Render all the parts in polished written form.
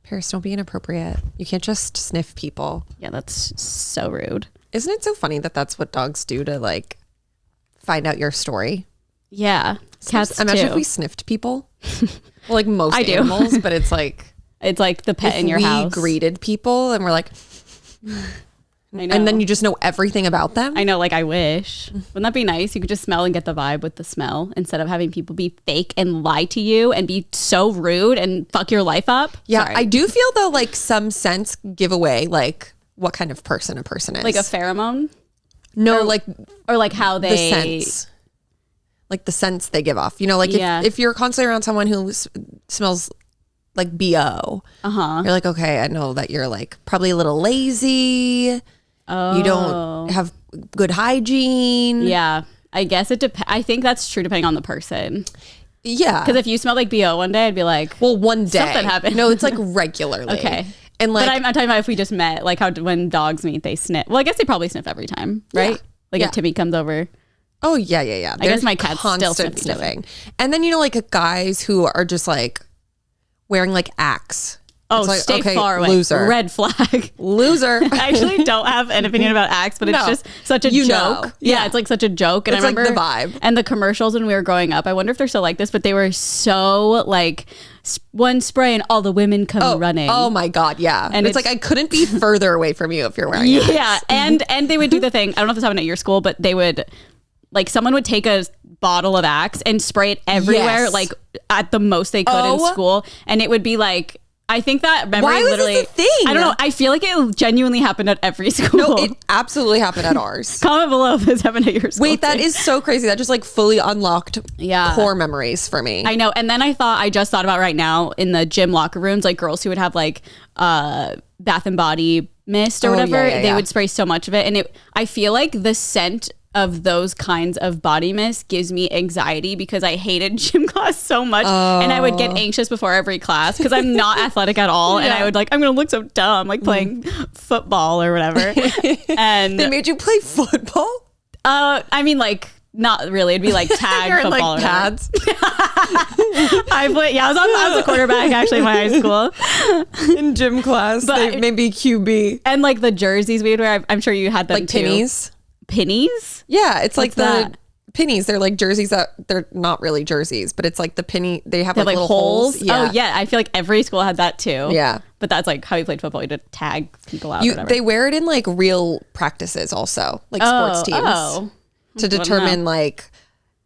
Paris, don't be inappropriate. You can't just sniff people. Yeah, that's so rude. Isn't it so funny that that's what dogs do to like find out your story? Yeah, cats Imagine too. if we sniffed people. Well, like most I do. animals, but it's like It's like the pet in your house. We greeted people and we're like, I know. and then you just know everything about them. I know, like I wish. Wouldn't that be nice? You could just smell and get the vibe with the smell instead of having people be fake and lie to you and be so rude and fuck your life up. Yeah, Sorry. I do feel though like some scents give away like what kind of person a person is. Like a pheromone? No, Or like how they... the scents. Like the scents they give off. You know, like Yeah. if you're constantly around someone who smells like BO, you're like, okay, I know that you're like probably a little lazy. Oh. You don't have good hygiene. Yeah. I guess it depends. I think that's true depending on the person. Yeah. Because if you smelled like BO one day, I'd be like, Well, one day. Something happened. No, it's like regularly. okay. And like, But I'm talking about if we just met, like how when dogs meet, they sniff. Well, I guess they probably sniff every time, right? Yeah. Like Yeah. if Timmy comes over. oh yeah, yeah, yeah. I guess my cats still sniff each other. sniffing. And then, you know, like guys who are just like wearing like Axe. Oh, It's like, stay okay, far away. loser. Red flag. Loser. I actually don't have an opinion about Axe, but it's No. just such a You joke. know. Yeah, Yeah. it's like such a joke. And It's I like remember the vibe. And the commercials when we were growing up, I wonder if they're still like this, but they were so like one spray and all the women come running. Oh my God, yeah. And And it's like I couldn't be further away from you if you're wearing it. Yeah, and they would do the thing. I don't know if this happened at your school, but they would like someone would take a bottle of Axe and spray it everywhere, Yes. like at the most they could in Oh. school, and it would be like. I think that memory Why was literally. this a thing? I don't know. I feel like it genuinely happened at every school. No, it absolutely happened at ours. Comment below if this happened at your school. Wait, that too. is so crazy. That just like fully unlocked Yeah. core memories for me. I know. And then I just thought about right now in the gym locker rooms, like girls who would have like Bath and Body mist or Oh, whatever, yeah, yeah, they yeah. would spray so much of it. And I feel like the scent of those kinds of body mist gives me anxiety because I hated gym class so much. And I would get anxious before every class because I'm not athletic at all. And I would like, I'm going to look so dumb, like playing football or whatever. And They made you play football? I mean, like, not really. It'd be like tag You're in football. like or whatever. pads. I was a quarterback actually in my high school. In gym class. But- They made me QB. And like the jerseys we'd wear, I'm sure you had them Like too. pennies. Pennies? Yeah, it's like What's the that? pennies. They're like jerseys that they're not really jerseys, but it's like the penny. They have They have like like little holes. Yeah. Oh yeah, I feel like every school had that too. Yeah. But that's like how you played football. You had to tag people out. or whatever. They wear it in like real practices also, like sports teams, Oh. to determine like,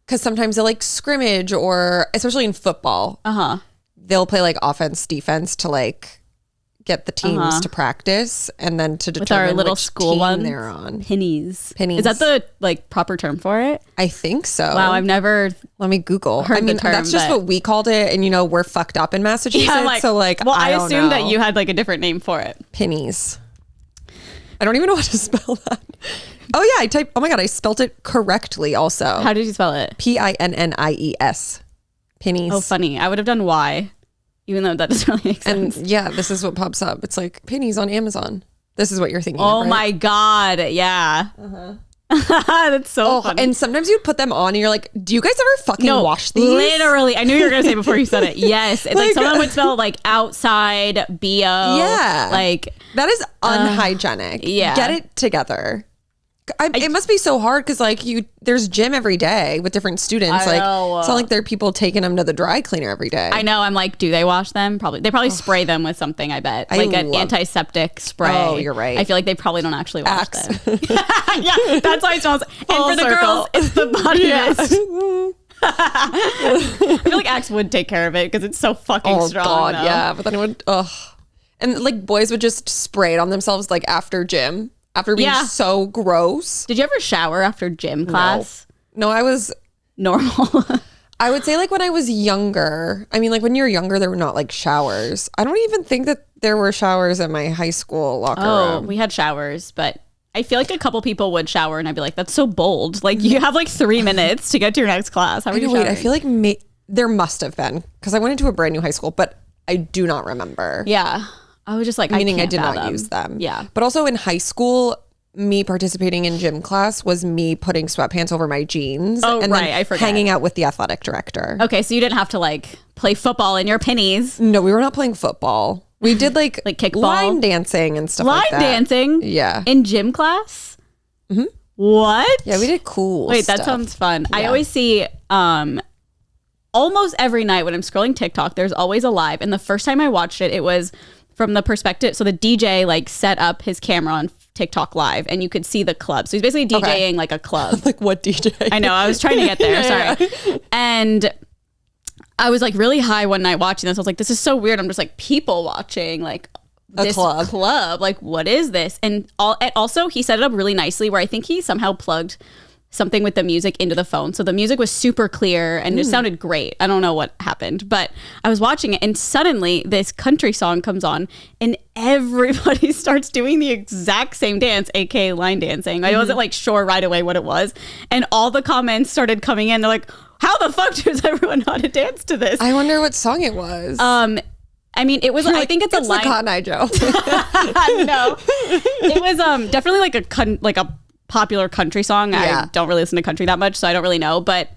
because sometimes they'll like scrimmage or especially in football, they'll play like offense, defense to like get the teams to practice and then to With determine our little which school team one. they're on. Pennies. Pennies. Is that the like proper term for it? I think so. Wow, I've never. Let me Google. heard I the mean, term, that's just but- what we called it, and you know we're fucked up in Massachusetts, Yeah, I'm so like, well, I don't assumed that know. you had like a different name for it. pennies. I don't even know how to spell that. Oh yeah, oh my God, I spelt it correctly also. How did you spell it? Pinnies. Pennies. Oh, funny. I would have done Y, even though that doesn't really make sense. And yeah, this is what pops up. It's like pennies on Amazon. This is what you're thinking. Oh of, right? my God. Yeah. That's so funny. And sometimes you'd put them on and you're like, do you guys ever fucking wash these? Literally. I knew you were going to say before you said it. Yes. It's like Like- someone would spell like outside, BO. Yeah. Like, That is unhygienic. yeah. Get it together. It must be so hard because like there's gym every day with different students. I Like know. it's not like there are people taking them to the dry cleaner every day. I know. I'm like, do they wash them? Probably. They probably spray them with something, I bet. I Like an love- antiseptic spray. Oh, you're right. I feel like they probably don't actually wash Axe. them. Yeah. That's why it smells. And Full for the circle. girls, it's the body Yeah. mist. I feel like Axe would take care of it because it's so fucking Oh strong. God, though. yeah. But then it would, ugh. And like boys would just spray it on themselves like after gym, after being Yeah. so gross. Did you ever shower after gym class? No, I Normal. would say like when I was younger. I mean, like when you're younger, there were not like showers. I don't even think that there were showers in my high school locker Oh, room. we had showers, but I feel like a couple people would shower and I'd be like, that's so bold. Like you have like 3 minutes to get to your next class. How are I you know, wait, I showering? feel like there must have been because I went into a brand new high school, but I do not remember. Yeah. I was just like, Meaning I can't did not fathom. use them. Yeah. But also in high school, me participating in gym class was me putting sweatpants over my jeans. Oh, and right, then I forget. hanging out with the athletic director. Okay, so you didn't have to like play football in your pennies. No, we were not playing football. We did like kickball, line dancing and stuff like that. Line dancing? Yeah. In gym class? Mm-hmm. What? Yeah, we did cool Wait, stuff. that sounds fun. Yeah. I always see almost every night when I'm scrolling TikTok, there's always a live. And the first time I watched it, it was from the perspective. So the DJ like set up his camera on TikTok live and you could see the club. So he's basically DJing like a club. Like what DJ? I know. I was trying to get there. Sorry. Yeah. And I was like really high one night watching this. I was like, this is so weird. I'm just like people watching like this club. Like, what is this? And also he set it up really nicely where I think he somehow plugged something with the music into the phone. So the music was super clear and it sounded great. I don't know what happened, but I was watching it and suddenly this country song comes on and everybody starts doing the exact same dance, aka line dancing. I wasn't like sure right away what it was. And all the comments started coming in. They're like, how the fuck does everyone know how to dance to this? I wonder what song it was. I mean, it was. I think it's a line. The Cotton Eye Joe. No, it was definitely like a popular country song. Yeah. I don't really listen to country that much, so I don't really know. But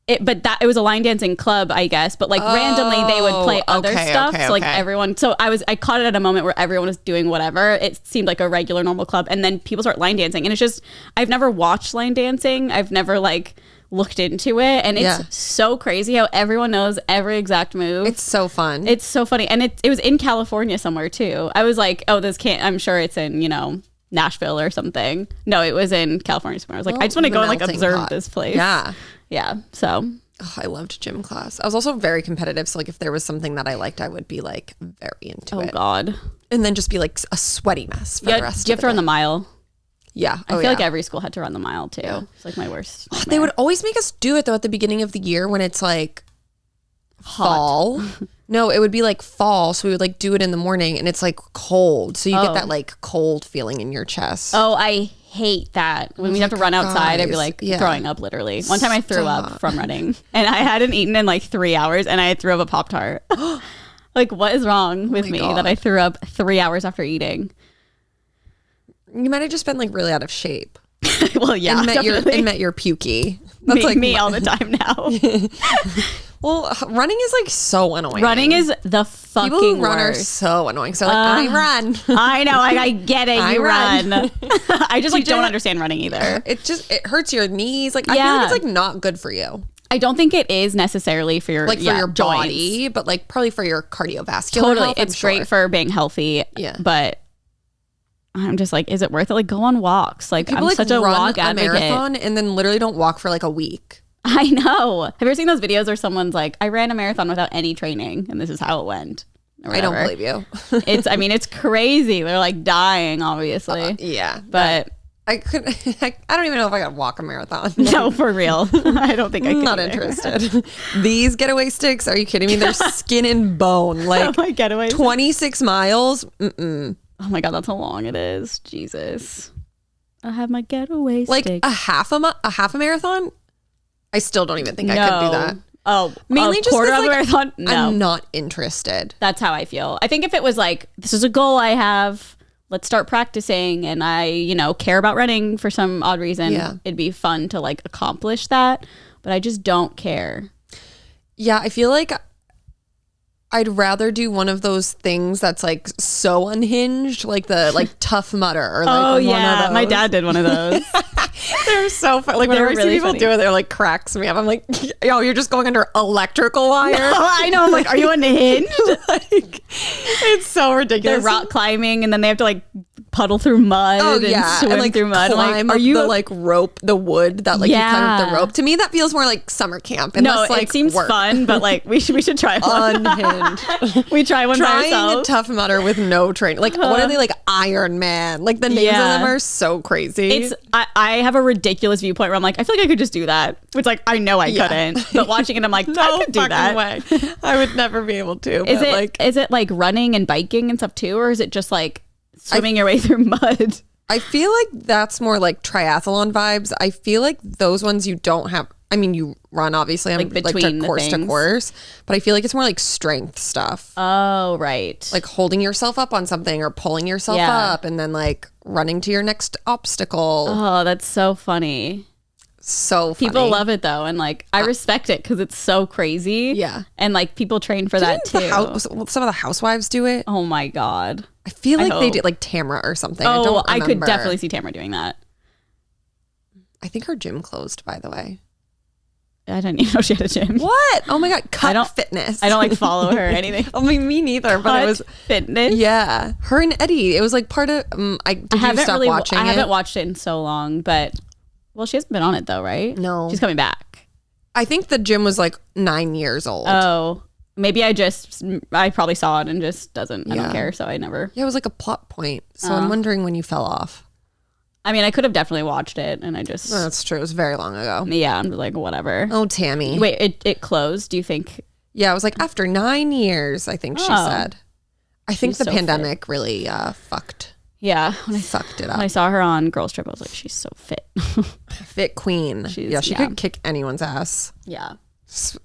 it was a line dancing club, I guess. But like randomly, they would play other stuff. So like everyone. So I caught it at a moment where everyone was doing whatever. It seemed like a regular normal club, and then people start line dancing, and it's just I've never watched line dancing. I've never like looked into it, and it's so crazy how everyone knows every exact move. It's so fun. It's so funny, and it was in California somewhere too. I was like, oh, this can't. I'm sure it's in Nashville or something. No, it was in California somewhere. I was like, I just want to go and like observe this place. Yeah. So I loved gym class. I was also very competitive, so like if there was something that I liked, I would be like very into it. Oh God. And then just be like a sweaty mess for the rest do you have to run the mile? Yeah. I feel like every school had to run the mile too. Yeah. It's like my worst nightmare. They would always make us do it though at the beginning of the year when it's like fall. No, it would be like fall. So we would like do it in the morning and it's like cold. So you get that like cold feeling in your chest. Oh, I hate that. When we have to run outside, I'd be like throwing up literally. One time I threw up from running and I hadn't eaten in like 3 hours and I threw up a Pop-Tart. Like what is wrong with me that I threw up 3 hours after eating? You might have just been like really out of shape. Well, yeah, and met your pukey. That's like me all the time now. Well, running is like so annoying. Running is the fucking People who run worst. are so annoying. So like I run. I know. I get it. You run. I just like don't understand running either. It hurts your knees. Like I feel like it's like not good for you. I don't think it is necessarily for your for your joints. body, but like probably for your cardiovascular Totally, health, it's great for being healthy. Yeah, but I'm just like, is it worth it? Like, go on walks. Like, people I'm such a walk advocate. Marathon and then literally don't walk for like a week. I know. Have you ever seen those videos where someone's like, I ran a marathon without any training, and this is how it went? I don't believe you. It's crazy. They're like dying, obviously. Yeah, but. I don't even know if I could walk a marathon. No, for real. I don't think I could. Not interested. These getaway sticks, are you kidding me? They're skin and bone. Like my getaway 26 miles. Mm-mm. Oh my God, that's how long it is. Jesus. I have my getaway like stick. a half a marathon. I still don't even think I could do that. Oh, mainly just quarter of like, a marathon. No, I'm not interested. That's how I feel. I think if it was like, this is a goal I have, let's start practicing, and I, care about running for some odd reason, it'd be fun to like accomplish that. But I just don't care. Yeah, I feel like I'd rather do one of those things that's like so unhinged, like the Tough Mudder. Or like one of those. My dad did one of those. They're so fun. Like whenever I see people do it, they're like cracks me up. I'm like, yo, you're just going under electrical wire. No, I know. I'm like, are you unhinged? Like, it's so ridiculous. They're rock climbing, and then they have to like puddle through mud and swim through mud. Climb like, are you the like rope, the wood that like you climb up the rope? To me, that feels more like summer camp. No, it seems fun, but like we should try one. Unhinged. We try one by ourselves. Trying a Tough Mudder with no training. Like what are they, like Iron Man? Like the names of them are so crazy. I have a ridiculous viewpoint where I'm like, I feel like I could just do that. It's like I know I couldn't, but watching it, I'm like, I could do that. Way. I would never be able to. Is it like running and biking and stuff too, or is it just like swimming your way through mud? I feel like that's more like triathlon vibes. I feel like those ones you don't have. I mean, you run obviously on between course to course, but I feel like it's more like strength stuff. Oh, right. Like holding yourself up on something or pulling yourself up and then like running to your next obstacle. Oh, that's so funny. So funny. People love it though, and like I respect it because it's so crazy. Yeah. And like people train for that too. Some of the housewives do it. Oh my God. I feel like they did, like Tamra or something. Oh, I could definitely see Tamra doing that. I think her gym closed, by the way. I didn't even know she had a gym. What? Oh my God. Cut Fitness. I don't like follow her or anything. I mean, me neither, but it was Fitness. Yeah. Her and Eddie. It was like part of, I haven't watching it? I haven't watched it in so long, but well, she hasn't been on it though, right? No. She's coming back. I think the gym was like 9 years old. Oh, maybe I probably saw it and just I don't care. So I never. Yeah, it was like a plot point. So I'm wondering when you fell off. I mean, I could have definitely watched it and I just. No, that's true. It was very long ago. Yeah, I'm like, whatever. Oh, Tammy. Wait, it closed? Do you think? Yeah, it was like after 9 years, I think she said. I think the pandemic really fucked. Yeah. Fucked it up. When I saw her on Girls Trip, I was like, she's so fit. Fit queen. She could kick anyone's ass. Yeah.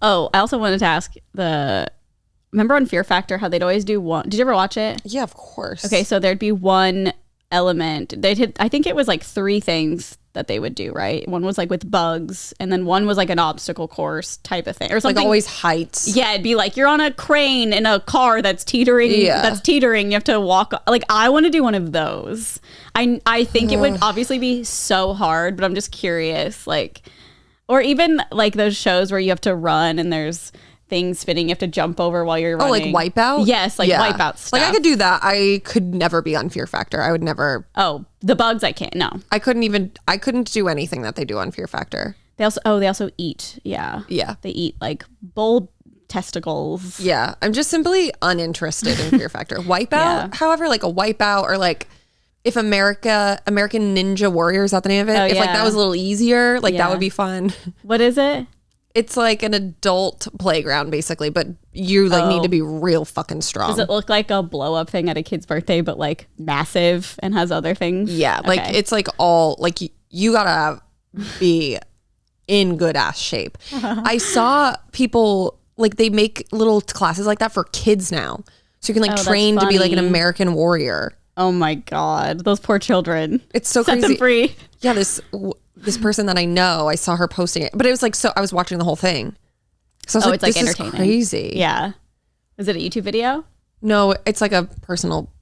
Oh, I also wanted to ask remember on Fear Factor how they'd always do one. Did you ever watch it? Yeah, of course. Okay, so there'd be one element. I think it was like 3 things that they would do, right? One was like with bugs, and then one was like an obstacle course type of thing, or something. Like always heights. Yeah, it'd be like you're on a crane in a car that's teetering. Yeah. That's teetering. You have to walk. Like I want to do one of those. I think it would obviously be so hard, but I'm just curious, like, or even like those shows where you have to run and there's things spinning you have to jump over while you're running. Oh, like Wipeout? Yes, like Wipeout stuff. Like I could do that. I could never be on Fear Factor. I would never. Oh, the bugs I can't. No. I couldn't do anything that they do on Fear Factor. They also eat. Yeah. Yeah. They eat like bull testicles. Yeah. I'm just simply uninterested in Fear Factor. Wipeout, however, like a Wipeout or like if American Ninja Warrior, is that the name of it? If like that was a little easier, like that would be fun. What is it? It's like an adult playground, basically, but you like need to be real fucking strong. Does it look like a blow up thing at a kid's birthday, but like massive and has other things? Yeah, like it's like all like you gotta be in good ass shape. I saw people like they make little classes like that for kids now, so you can like train to be like an American warrior. Oh my God, those poor children! It's so Set crazy. them free. Yeah, this person that I know, I saw her posting it, but it was like so. I was watching the whole thing, so I was like, it's like "This entertaining. is crazy." Yeah, is it a YouTube video? No, it's like a personal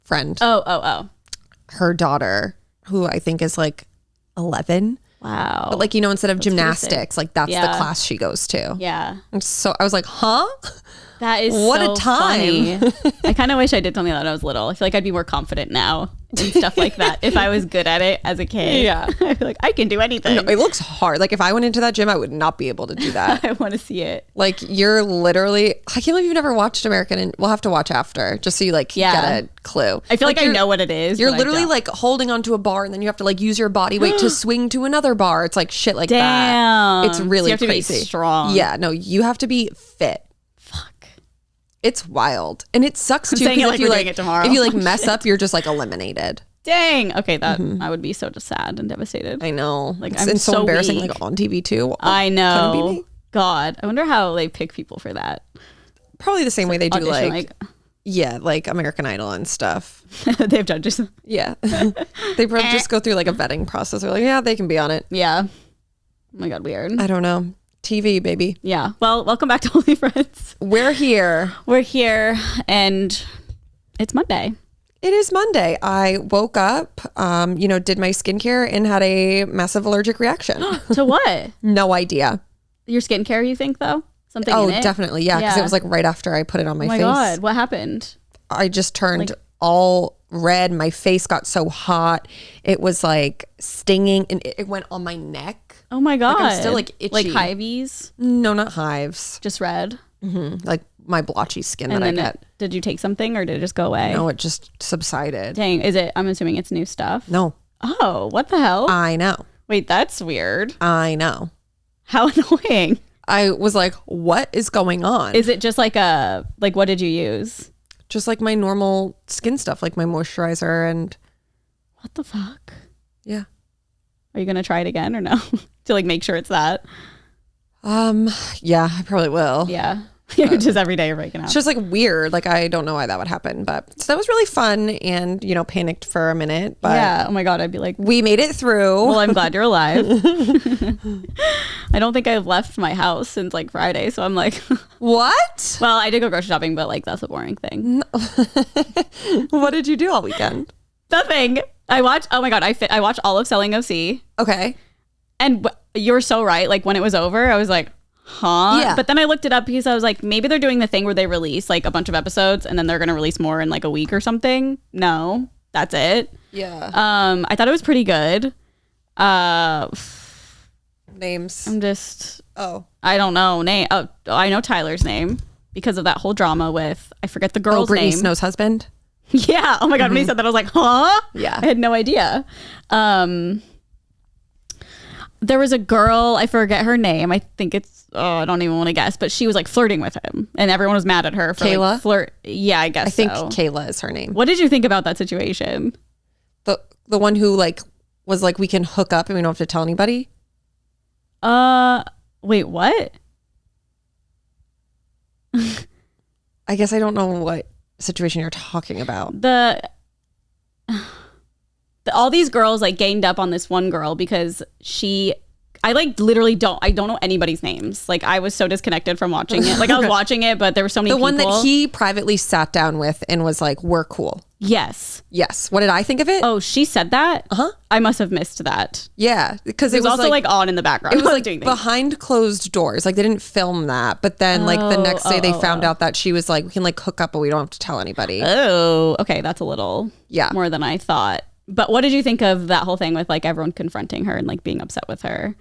friend. Oh. Her daughter, who I think is like 11. Wow. But like instead of gymnastics, like that's the class she goes to. Yeah. And so I was like, huh? That is what so a time. Funny. I kind of wish I did something like that when I was little. I feel like I'd be more confident now and stuff like that if I was good at it as a kid. Yeah. I feel like I can do anything. No, it looks hard. Like if I went into that gym, I would not be able to do that. I want to see it. Like you're literally, I can't believe you've never watched American, and we'll have to watch after just so you like get a clue. I feel like I know what it is. You're literally like holding onto a bar and then you have to like use your body weight to swing to another bar. It's like shit like that. It's really so you have crazy. To be strong. Yeah, no, you have to be fit. It's wild. And it sucks too because if you like mess up, you're just like eliminated. Dang. Okay, that I would be so just sad and devastated. I know. Like it's so embarrassing weak. like on TV too. I know. Couldn't be me. God. I wonder how they pick people for that. Probably the same way they do audition, like American Idol and stuff. They have judges. Yeah. They probably just go through like a vetting process. They're like, yeah, they can be on it. Yeah. Oh my God, weird. I don't know. TV, baby. Yeah. Well, welcome back to Only Friends. We're here. We're here and it's Monday. It is Monday. I woke up, did my skincare and had a massive allergic reaction. To what? No idea. Your skincare, you think though? Something Oh, in it? definitely. Yeah. Because it was like right after I put it on my face. Oh my God. What happened? I just turned all red. My face got so hot. It was like stinging and it went on my neck. Oh my God. Like I'm still like itchy. Like hives? No, not hives. Just red? Mm-hmm. Like my blotchy skin And that I then get. Did you take something or did it just go away? No, it just subsided. Dang. I'm assuming it's new stuff? No. Oh, what the hell? I know. Wait, that's weird. I know. How annoying. I was like, what is going on? Is it just like what did you use? Just like my normal skin stuff, like my moisturizer and. What the fuck? Yeah. Are you going to try it again or no? To like make sure it's that? Yeah, I probably will. Yeah. Just every day you're breaking up. It's just like weird. Like, I don't know why that would happen. But so that was really fun and, panicked for a minute. But yeah. Oh my God. I'd be like, we made it through. Well, I'm glad you're alive. I don't think I've left my house since like Friday. So I'm like, what? Well, I did go grocery shopping, but like that's a boring thing. What did you do all weekend? Nothing. I watched, oh my God, I watched all of Selling OC. Okay. And you're so right. Like when it was over, I was like, huh? Yeah. But then I looked it up because I was like, maybe they're doing the thing where they release like a bunch of episodes and then they're going to release more in like a week or something. No, that's it. Yeah. I thought it was pretty good. Names. I'm just, Oh. I don't know. Oh, I know Tyler's name because of that whole drama with, I forget the girl's Brittany name. Snow's husband? Yeah. Oh my God. When he said that, I was like, huh? Yeah. I had no idea. There was a girl, I forget her name. I think I don't even want to guess, but she was like flirting with him and everyone was mad at her for Kayla? like flirt. Yeah, I guess I think so. Kayla is her name. What did you think about that situation? The one who like was like, we can hook up and we don't have to tell anybody? Wait, what? I guess I don't know what situation you're talking about. All these girls like ganged up on this one girl because I like literally don't know anybody's names. Like I was so disconnected from watching it. Like I was watching it, but there were so many people. The one that he privately sat down with and was like, we're cool. Yes. What did I think of it? Oh, she said that? Uh-huh. I must have missed that. Yeah, because It was also like on in the background. It was like doing things. behind closed doors. Like they didn't film that, but then like the next day they found out that she was like, we can like hook up, but we don't have to tell anybody. Oh, okay, that's a little more than I thought. But what did you think of that whole thing with like everyone confronting her and like being upset with her?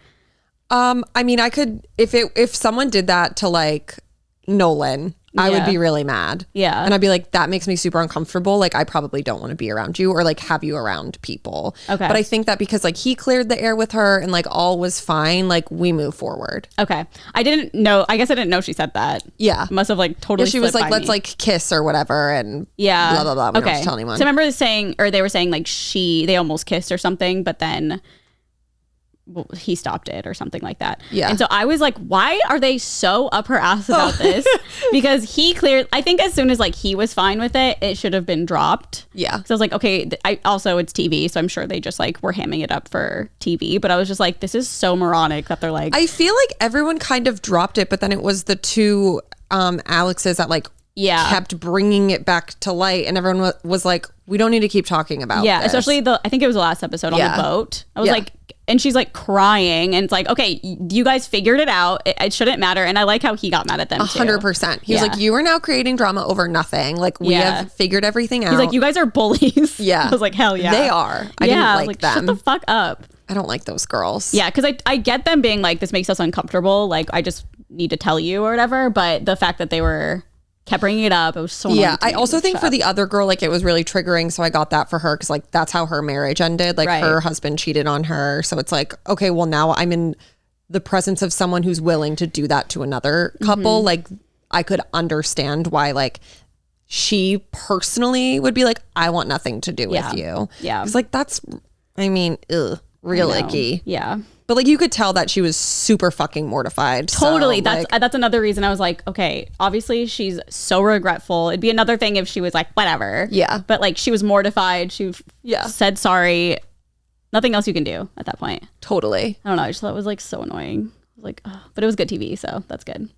I mean, I could if someone did that to like Nolan, I would be really mad. Yeah. And I'd be like, that makes me super uncomfortable. Like I probably don't want to be around you or like have you around people. Okay. But I think that because like he cleared the air with her and like all was fine, like we move forward. Okay. I didn't know. I guess I didn't know she said that. Yeah. Must have like totally She was slipped like, by let's me. like kiss or whatever. And yeah. blah, blah, blah. We don't have Okay. to tell anyone. So I remember they were saying like they almost kissed or something, but then he stopped it or something like that. Yeah. And so I was like, why are they so up her ass about this? Because I think as soon as like he was fine with it, it should have been dropped. Yeah. So I was like, okay, also it's TV. So I'm sure they just like were hamming it up for TV. But I was just like, this is so moronic that they're like. I feel like everyone kind of dropped it, but then it was the two Alexes that like kept bringing it back to light. And everyone was like, we don't need to keep talking about this. Especially I think it was the last episode on the boat. I was like, and she's like crying and it's like, okay, you guys figured it out. It shouldn't matter. And I like how he got mad at them 100%. He was like, you are now creating drama over nothing. Like we have figured everything out. He's like, you guys are bullies. Yeah. I was like, hell yeah. They are. I didn't like them. Shut the fuck up. I don't like those girls. Yeah. Cause I get them being like, this makes us uncomfortable. Like I just need to tell you or whatever. But the fact that they kept bringing it up. It was so annoying. I also think for the other girl, like it was really triggering. So I got that for her because like that's how her marriage ended. Like her husband cheated on her. So it's like, okay, well now I'm in the presence of someone who's willing to do that to another couple. Like I could understand why like she personally would be like, I want nothing to do with you. Yeah. It's like, that's, I mean, real icky. Yeah. But like you could tell that she was super fucking mortified. Totally. So, that's another reason I was like, okay, obviously she's so regretful. It'd be another thing if she was like, whatever. Yeah. But like she was mortified. She said sorry. Nothing else you can do at that point. Totally. I don't know. I just thought it was like so annoying. I was like, oh. But it was good TV, so that's good.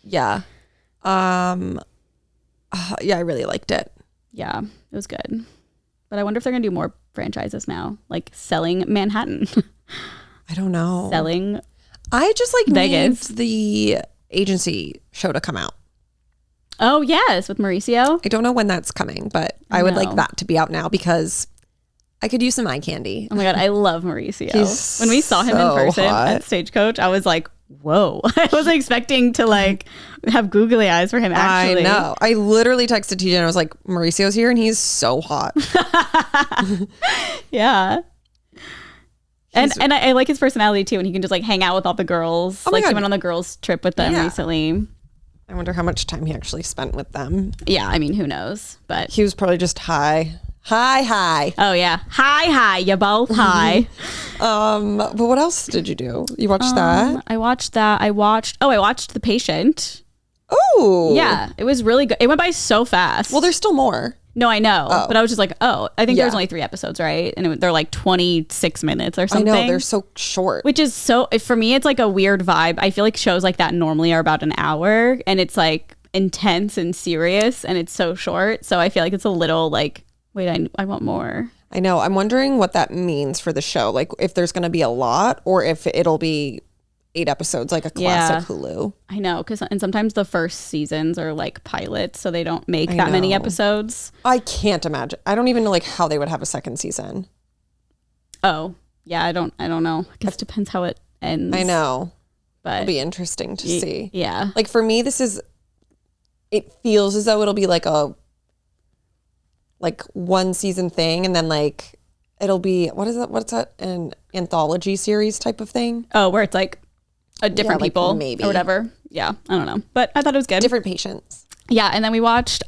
Yeah. Yeah, I really liked it. Yeah, it was good. But I wonder if they're gonna do more franchises now, like selling Manhattan. I don't know. Selling. I just like Vegas. need the agency show to come out. Oh yes, with Mauricio. I don't know when that's coming, but I would like that to be out now because I could use some eye candy. Oh my God, I love Mauricio. He's when we saw him in person hot. at Stagecoach, I was like, whoa. I wasn't expecting to like have googly eyes for him actually. I know. I literally texted TJ and I was like, Mauricio's here and he's so hot. Yeah. And I like his personality too, and he can just like hang out with all the girls. Oh like God. he went on the girls' trip with them recently. I wonder how much time he actually spent with them. Yeah, I mean, who knows? But He was probably just high. Hi. oh yeah, hi, you both hi. But what else did you do? You watched that? I watched that. I watched The Patient. Oh. Yeah, it was really good. It went by so fast. Well, there's still more. No, I know. But I was just like, I think Yeah. there's only 3 episodes, right? And they're like 26 minutes or something. I know, they're so short. Which is for me, it's like a weird vibe. I feel like shows like that normally are about an hour and it's like intense and serious and it's so short. So I feel like it's a little like, wait, I want more. I know. I'm wondering what that means for the show. Like if there's going to be a lot or if it'll be 8 episodes like a classic Hulu. I know, and sometimes the first seasons are like pilots, so they don't make that many episodes. I can't imagine. I don't even know like how they would have a second season. Oh, yeah, I don't know. I guess it depends how it ends. I know. But it'll be interesting to see. Yeah. Like for me, it feels as though it'll be like a one season thing and then like it'll be what's that? An anthology series type of thing. Oh, where it's like a different people maybe or whatever. Yeah, I don't know. But I thought it was good. Different patients. Yeah, and then we watched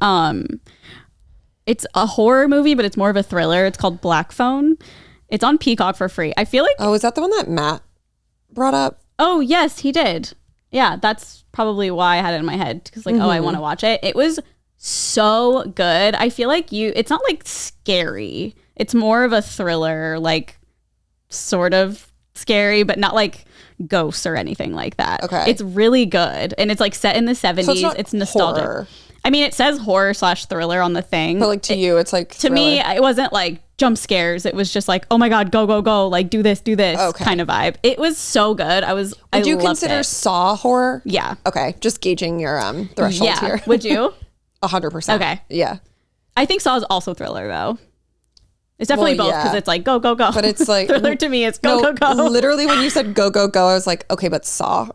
it's a horror movie, but it's more of a thriller. It's called Black Phone. It's on Peacock for free. I feel like is that the one that Matt brought up? Oh, yes, he did. Yeah, that's probably why I had it in my head because like, I want to watch it. It was so good. I feel like it's not like scary. It's more of a thriller, like sort of scary, but not like ghosts or anything like that. Okay. It's really good. And it's like set in the 70s. So it's nostalgic. Horror. I mean, it says horror/thriller on the thing. But like to you, it's like to me, it wasn't like jump scares. It was just like, oh my God, go, go, go. Like do this kind of vibe. It was so good. Would you consider Saw horror? Yeah. Okay. Just gauging your threshold here. Would you? 100%. Okay. Yeah. I think Saw is also thriller though. It's definitely both because it's like go, go, go. But it's like thriller to me. It's go, go, go. Literally when you said go, go, go, I was like, okay, but Saw.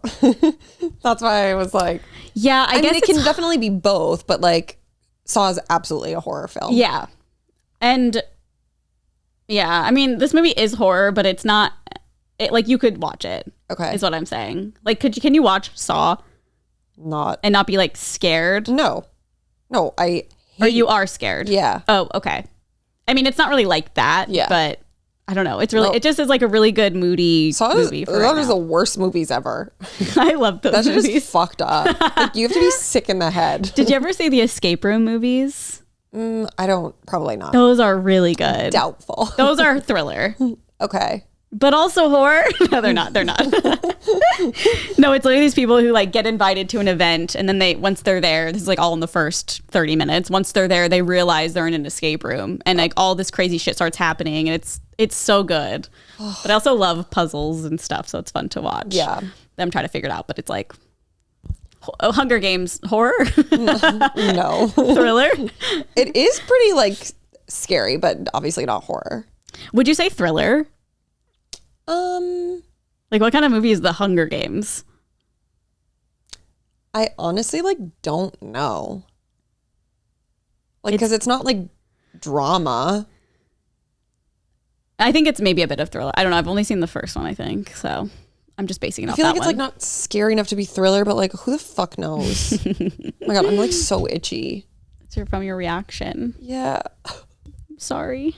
That's why I was like, yeah, I guess mean, it can definitely be both, but like Saw is absolutely a horror film. Yeah. And yeah, I mean, this movie is horror, but it's not like you could watch it. Okay. Is what I'm saying. Like, can you watch Saw and not be like scared? No, or you are scared. Yeah. Oh, okay. I mean, it's not really like that. Yeah. But I don't know. It's really, it just is like a really good moody movie. That was the worst movies ever. I love those movies. That's just fucked up. Like you have to be sick in the head. Did you ever see the escape room movies? I don't. Probably not. Those are really good. Doubtful. Those are thriller. Okay. But also horror? No, they're not. No, it's literally these people who like get invited to an event and then once they're there, this is like all in the first 30 minutes. Once they're there, they realize they're in an escape room and like all this crazy shit starts happening and it's so good. But I also love puzzles and stuff, so it's fun to watch. Yeah. Them try to figure it out, but it's like Hunger Games horror? No. Thriller? It is pretty like scary, but obviously not horror. Would you say thriller? Like what kind of movie is The Hunger Games? I honestly like don't know. Like because it's not like drama. I think it's maybe a bit of thriller. I don't know. I've only seen the first one, I think. So I'm just basing it off that one. I feel like it's like not scary enough to be thriller, but like who the fuck knows? Oh my God, I'm like so itchy. It's from your reaction. Yeah. Sorry.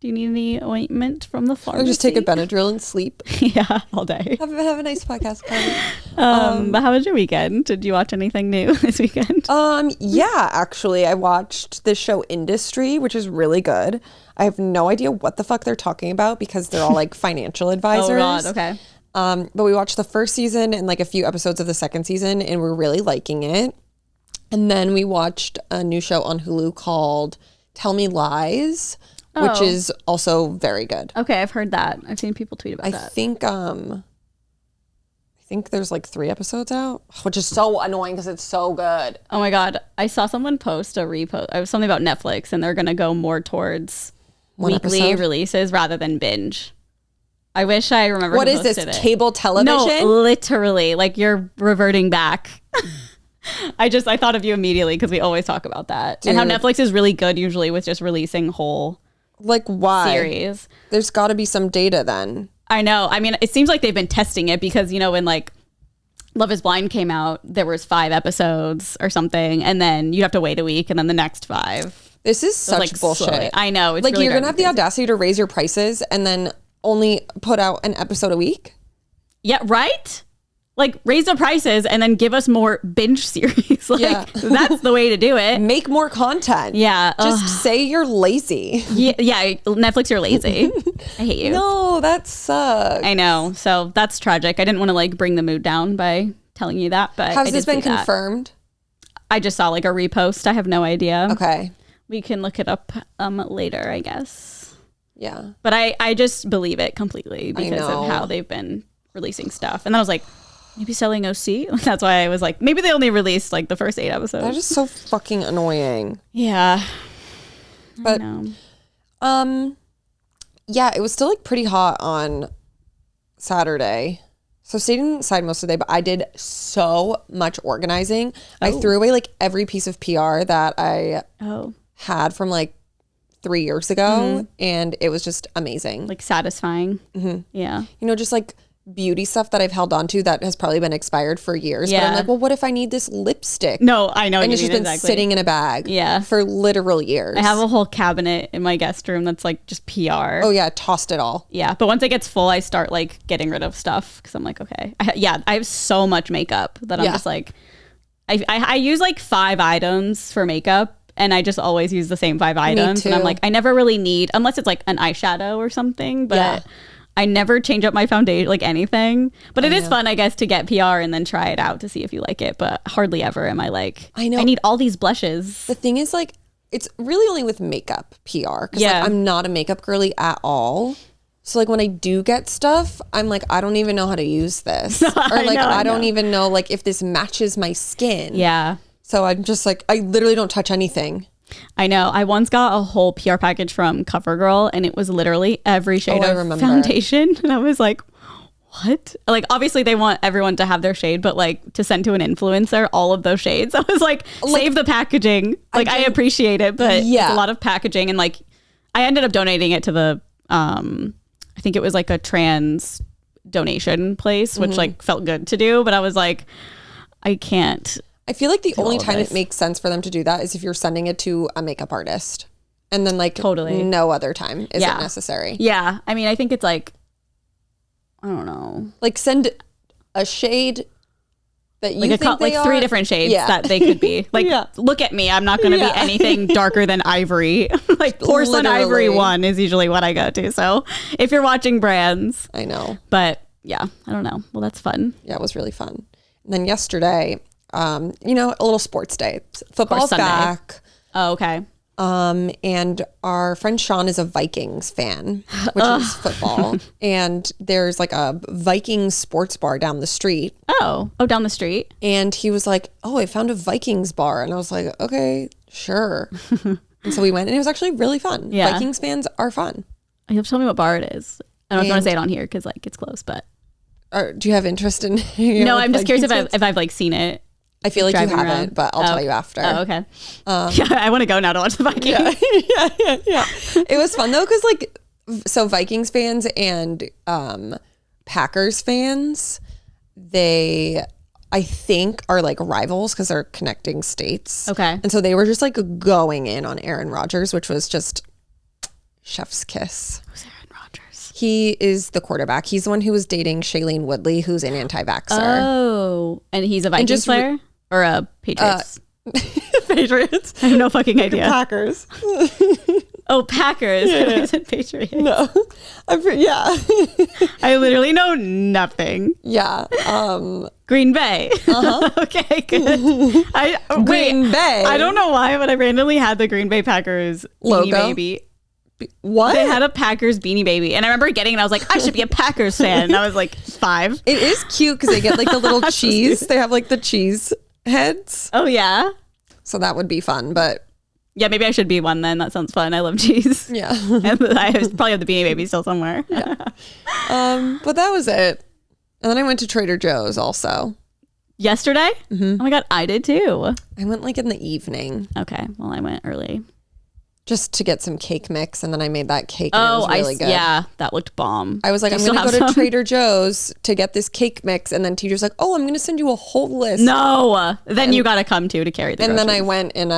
Do you need any ointment from the pharmacy? Or just take a Benadryl and sleep. Yeah, all day. Have a nice podcast, Carly. But how was your weekend? Did you watch anything new this weekend? Yeah, actually, I watched this show Industry, which is really good. I have no idea what the fuck they're talking about because they're all like financial advisors. Oh God, okay. But we watched the first season and like a few episodes of the second season, and we're really liking it. And then we watched a new show on Hulu called Tell Me Lies. Which is also very good. Okay, I've heard that. I've seen people tweet about that. I think there's like 3 episodes out, which is so annoying because it's so good. Oh my God. I saw someone post a repost. It was something about Netflix and they're going to go more towards weekly releases rather than binge. I wish I remember. What is this, cable television? No, literally. Like you're reverting back. I thought of you immediately because we always talk about that. Dude. And how Netflix is really good usually with just releasing whole like why series. There's got to be some data then. I know. I mean, it seems like they've been testing it because, you know, when like Love is Blind came out, there was 5 episodes or something, and then you have to wait a week and then the next 5. This is such like bullshit. Slowly. I know. It's like really you're going to have the audacity to raise your prices and then only put out an episode a week? Yeah, right? Like, raise the prices and then give us more binge series. Like, that's the way to do it. Make more content. Yeah. Just say you're lazy. Yeah, Netflix, you're lazy. I hate you. No, that sucks. I know. So that's tragic. I didn't want to like bring the mood down by telling you that, but has this been confirmed? I just saw like a repost. I have no idea. Okay. We can look it up later, I guess. Yeah. But I just believe it completely because of how they've been releasing stuff. And then I was like, maybe selling OC? That's why I was like, maybe they only released like the first 8 episodes. That is so fucking annoying. Yeah. But yeah, it was still like pretty hot on Saturday. So stayed inside most of the day, but I did so much organizing. I threw away like every piece of PR that I had from like 3 years ago, and it was just amazing. Like satisfying. Yeah. You know, just like beauty stuff that I've held on to that has probably been expired for years. But I'm like, well, what if I need this lipstick? No, I know. And it's just been sitting in a bag for literal years. I have a whole cabinet in my guest room that's like just PR. Oh yeah, tossed it all. Yeah, but once it gets full, I start like getting rid of stuff because I'm like, okay. I have so much makeup that I'm just like, I use like 5 items for makeup. And I just always use the same 5 items. And I'm like, I never really need, unless it's like an eyeshadow or something. But I never change up my foundation, like anything. But it is fun, I guess, to get PR and then try it out to see if you like it. But hardly ever am I like, I need all these blushes. The thing is, like, it's really only with makeup PR. Because like, I'm not a makeup girly at all. So like when I do get stuff, I'm like, I don't even know how to use this. Or like, I don't even know like if this matches my skin. Yeah. So I'm just like, I literally don't touch anything. I know. I once got a whole PR package from CoverGirl and it was literally every shade of foundation. And I was like, what? Like, obviously they want everyone to have their shade, but like to send to an influencer, all of those shades. I was like, save the packaging. Like, I appreciate it, but it's a lot of packaging. And like, I ended up donating it to the, I think it was like a trans donation place, which like felt good to do. But I was like, I can't. I feel like the only time it makes sense for them to do that is if you're sending it to a makeup artist. And then like no other time is it necessary. Yeah. I mean, I think it's like, I don't know. Like send a shade that you think like 3 different shades that they could be. Like, look at me. I'm not going to be anything darker than ivory. Like porcelain ivory 1 is usually what I go to. So if you're watching brands. I know. But yeah, I don't know. Well, that's fun. Yeah, it was really fun. And then yesterday, you know, a little sports day. Football's back. Oh, okay. And our friend Sean is a Vikings fan, which is football. And there's like a Vikings sports bar down the street. Oh, down the street. And he was like, oh, I found a Vikings bar. And I was like, okay, sure. And so we went and it was actually really fun. Yeah. Vikings fans are fun. You have to tell me what bar it is. I don't know if you want to say it on here because like it's close, but. Do you have interest in? No, I'm just curious if I've like seen it. I feel like you haven't, around. But I'll tell you after. Oh, okay. Yeah, I want to go now to watch the Vikings. Yeah. It was fun though, because like, so Vikings fans and Packers fans, they, I think, are like rivals because they're connecting states. Okay. And so they were just like going in on Aaron Rodgers, which was just chef's kiss. Who's Aaron Rodgers? He is the quarterback. He's the one who was dating Shailene Woodley, who's an anti-vaxxer. Oh, and he's a Vikings player? Or a Patriots? Patriots. I have no fucking idea. Packers. Oh, Packers. Yeah. I said Patriots. No. Yeah. I literally know nothing. Yeah. Green Bay. Okay, good. Green Bay. I don't know why, but I randomly had the Green Bay Packers logo. Beanie Baby. What? They had a Packers Beanie Baby. And I remember getting it and I was like, I should be a Packers fan. And I was like 5. It is cute because they get like the little cheese. They have like the cheese heads. Oh, yeah? So that would be fun, but... Yeah, maybe I should be one then. That sounds fun. I love cheese. Yeah. And I probably have the Beanie Baby still somewhere. Yeah. But that was it. And then I went to Trader Joe's also. Yesterday? Mm-hmm. Oh my God, I did too. I went like in the evening. Okay, well I went early. Just to get some cake mix, and then I made that cake and it was really good. Yeah, that looked bomb. I was like, I'm going to go to Trader Joe's to get this cake mix, and then teacher's like, oh, I'm going to send you a whole list. No, then you got to come to carry the groceries. And then I went and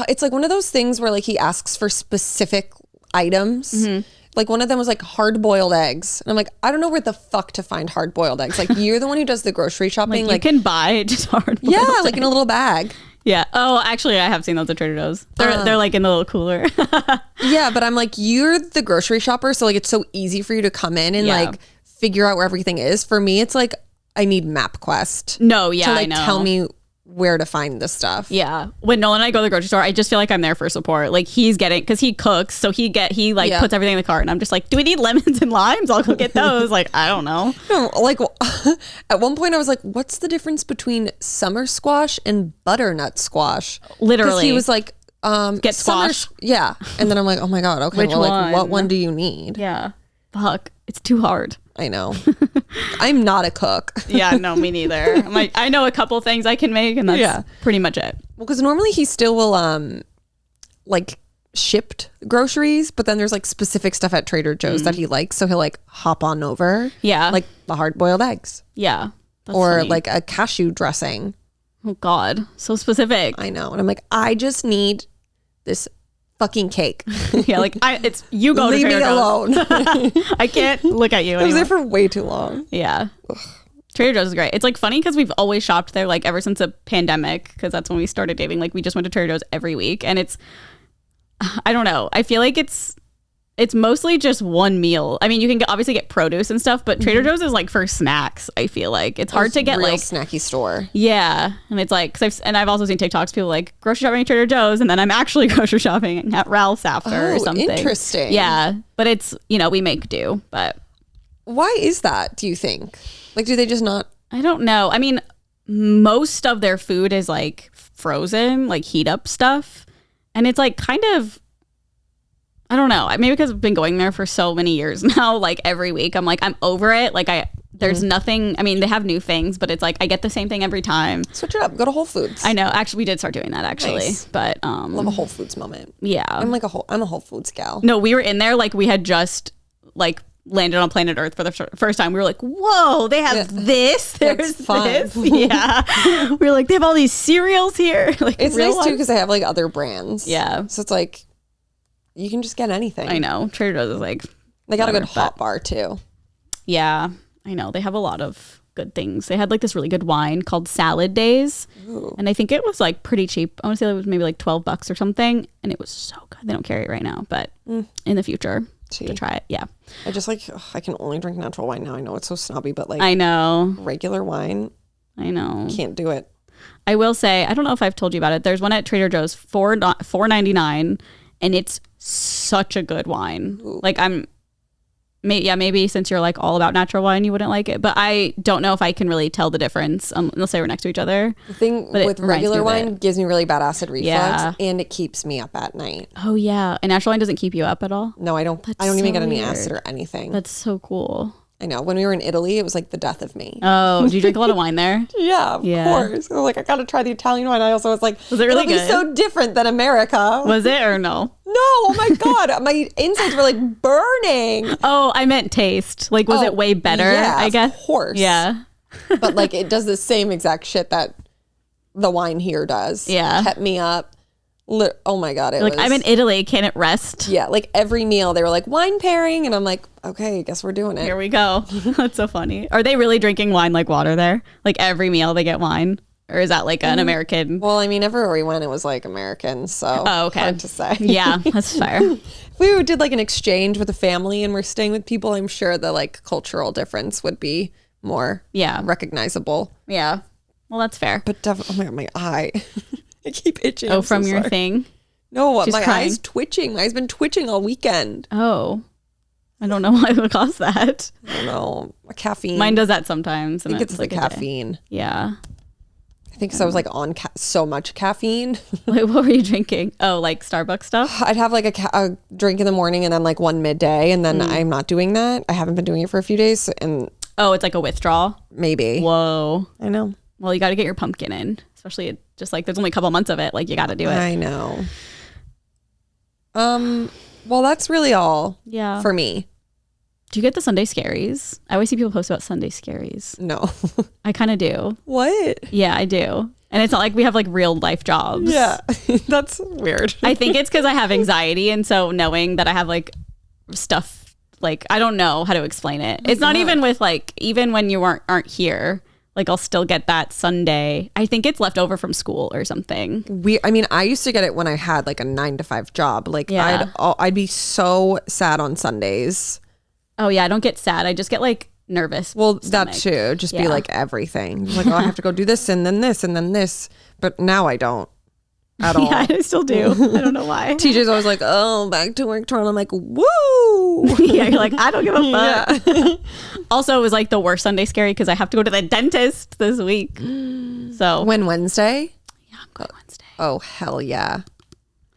it's like one of those things where like he asks for specific items. Mm-hmm. like one of them was like hard boiled eggs. And I'm like, I don't know where the fuck to find hard boiled eggs. Like you're the one who does the grocery shopping. Like you can buy just hard. Yeah, like in a little bag. Yeah. Oh, actually, I have seen those at Trader Joe's. They're like in the little cooler. Yeah, but I'm like, you're the grocery shopper, so like it's so easy for you to come in and like figure out where everything is. For me, it's like I need MapQuest. No, yeah, to like I know. tell me where to find this stuff. Yeah. When Nolan and I go to the grocery store, I just feel like I'm there for support. Like he's getting, because he cooks, so he puts everything in the cart, and I'm just like, do we need lemons and limes? I'll go get those. Like, I don't know. No, like at one point I was like, what's the difference between summer squash and butternut squash? Literally. He was like, get squash. Yeah. And then I'm like, oh my God, okay. Which well, like, one? what one do you need? Yeah. Fuck. It's too hard. I know. I'm not a cook. Yeah, no, me neither. I'm like, I know a couple things I can make, and that's pretty much it. Well, because normally he still will like shipped groceries, but then there's like specific stuff at Trader Joe's that he likes, so he'll like hop on over. Yeah. Like the hard boiled eggs. Yeah. That's or funny. like a cashew dressing. Oh God, so specific. I know. And I'm like, I just need this fucking cake. Yeah, like it's you go Leave to Trader me alone. I can't look at you I was anymore. there for way too long. Yeah. Trader Joe's is great. It's like funny because we've always shopped there like ever since the pandemic, because that's when we started dating. Like we just went to Trader Joe's every week, and it's, I don't know. I feel like it's mostly just one meal. I mean, you can obviously get produce and stuff, but Trader Joe's is like for snacks. I feel like it's hard to get real like snacky store. Yeah, and it's like, I've also seen TikToks people like grocery shopping at Trader Joe's, and then I'm actually grocery shopping at Ralph's after or something. Interesting. Yeah, but it's, we make do. But why is that? Do you think? Like, do they just not? I don't know. I mean, most of their food is like frozen, like heat up stuff, and it's like kind of, I don't know. Maybe because I've been going there for so many years now, like every week, I'm like, I'm over it. Like there's nothing, I mean, they have new things, but it's like, I get the same thing every time. Switch it up. Go to Whole Foods. I know. Actually, we did start doing that actually, Nice. but Love a Whole Foods moment. yeah. I'm a Whole Foods gal. No, we were in there like we had just like landed on planet Earth for the first time. We were like, whoa, they have this. There's fun. this. Yeah. We were like, they have all these cereals here. Like It's real nice ones. too because they have like other brands. Yeah. So it's like you can just get anything. I know. Trader Joe's is like, They got a good whatever, hot bar too. yeah, I know. They have a lot of good things. They had like this really good wine called Salad Days. Ooh. And I think it was like pretty cheap. I want to say it was maybe like $12 or something. And it was so good. They don't carry it right now, but in the future to try it. Yeah. I just like I can only drink natural wine now. I know it's so snobby, but like I know. regular wine, I know. can't do it. I will say, I don't know if I've told you about it. There's one at Trader Joe's, $4.99, and it's such a good wine. Ooh. Like maybe since you're like all about natural wine, you wouldn't like it, but I don't know if I can really tell the difference unless they were next to each other. The thing But it with reminds regular me of wine it. gives me really bad acid reflux, Yeah. and it keeps me up at night. Oh yeah, and natural wine doesn't keep you up at all. No, I don't. That's I don't even so get any weird. acid or anything. That's so cool. I know. When we were in Italy, it was like the death of me. Oh, do you drink a lot of wine there? Yeah, of Yeah. course. I was like, I gotta try the Italian wine. I also was like, Was it really it'll be good? so different than America. Was it or no? No, oh my God. My insides were like burning. Oh, I meant taste. Like, was Oh, it way better? yeah, I guess. of course. Yeah. But like it does the same exact shit that the wine here does. Yeah. Kept me up. Oh my God. It Like, was, I'm in Italy. Can it rest? yeah, like every meal they were like wine pairing. And I'm like, okay, I guess we're doing it. Here we go. That's so funny. Are they really drinking wine like water there? Like every meal they get wine? Or is that like an American? Well, I mean, everywhere we went, it was like American. So Oh, okay. hard to say. Yeah, that's fair. If we did like an exchange with a family and we're staying with people, I'm sure the like cultural difference would be more Yeah. recognizable. Yeah. Well, that's fair. But definitely, oh my God, my eye. I keep itching. Oh, I'm so from your sorry. thing? No, She's my crying. eye's twitching. My eye's been twitching all weekend. Oh. I don't know why would cause that. I don't know. Caffeine. Mine does that sometimes. I think it's the like a day. caffeine. Yeah. I think because I was like on so much caffeine. Like, what were you drinking? Oh, like Starbucks stuff? I'd have like a drink in the morning and then like one midday, and then I'm not doing that. I haven't been doing it for a few days, and Oh, it's like a withdrawal? maybe. Whoa. I know. Well, you got to get your pumpkin in. Especially just like there's only a couple months of it. Like, you got to do it. I know. Well, that's really all Yeah. for me. Do you get the Sunday scaries? I always see people post about Sunday scaries. No. I kind of do. What? Yeah, I do. And it's not like we have like real life jobs. Yeah. That's weird. I think it's because I have anxiety. And so knowing that I have like stuff like, I don't know how to explain it. It's not even with like, even when you aren't here, like I'll still get that Sunday. I think it's left over from school or something. I used to get it when I had like a 9-to-5 job. Like I'd be so sad on Sundays. Oh yeah, I don't get sad. I just get like nervous. Well, that too. Just be like everything. Just like, oh, I have to go do this and then this and then this. But now I don't at all. Yeah, I still do. I don't know why. TJ's always like, oh, back to work tomorrow. I'm like, woo. Yeah, you're like, I don't give a fuck. Yeah. Also, it was like the worst Sunday scary because I have to go to the dentist this week. So when Wednesday? Yeah, I'm going Wednesday. Oh, hell yeah.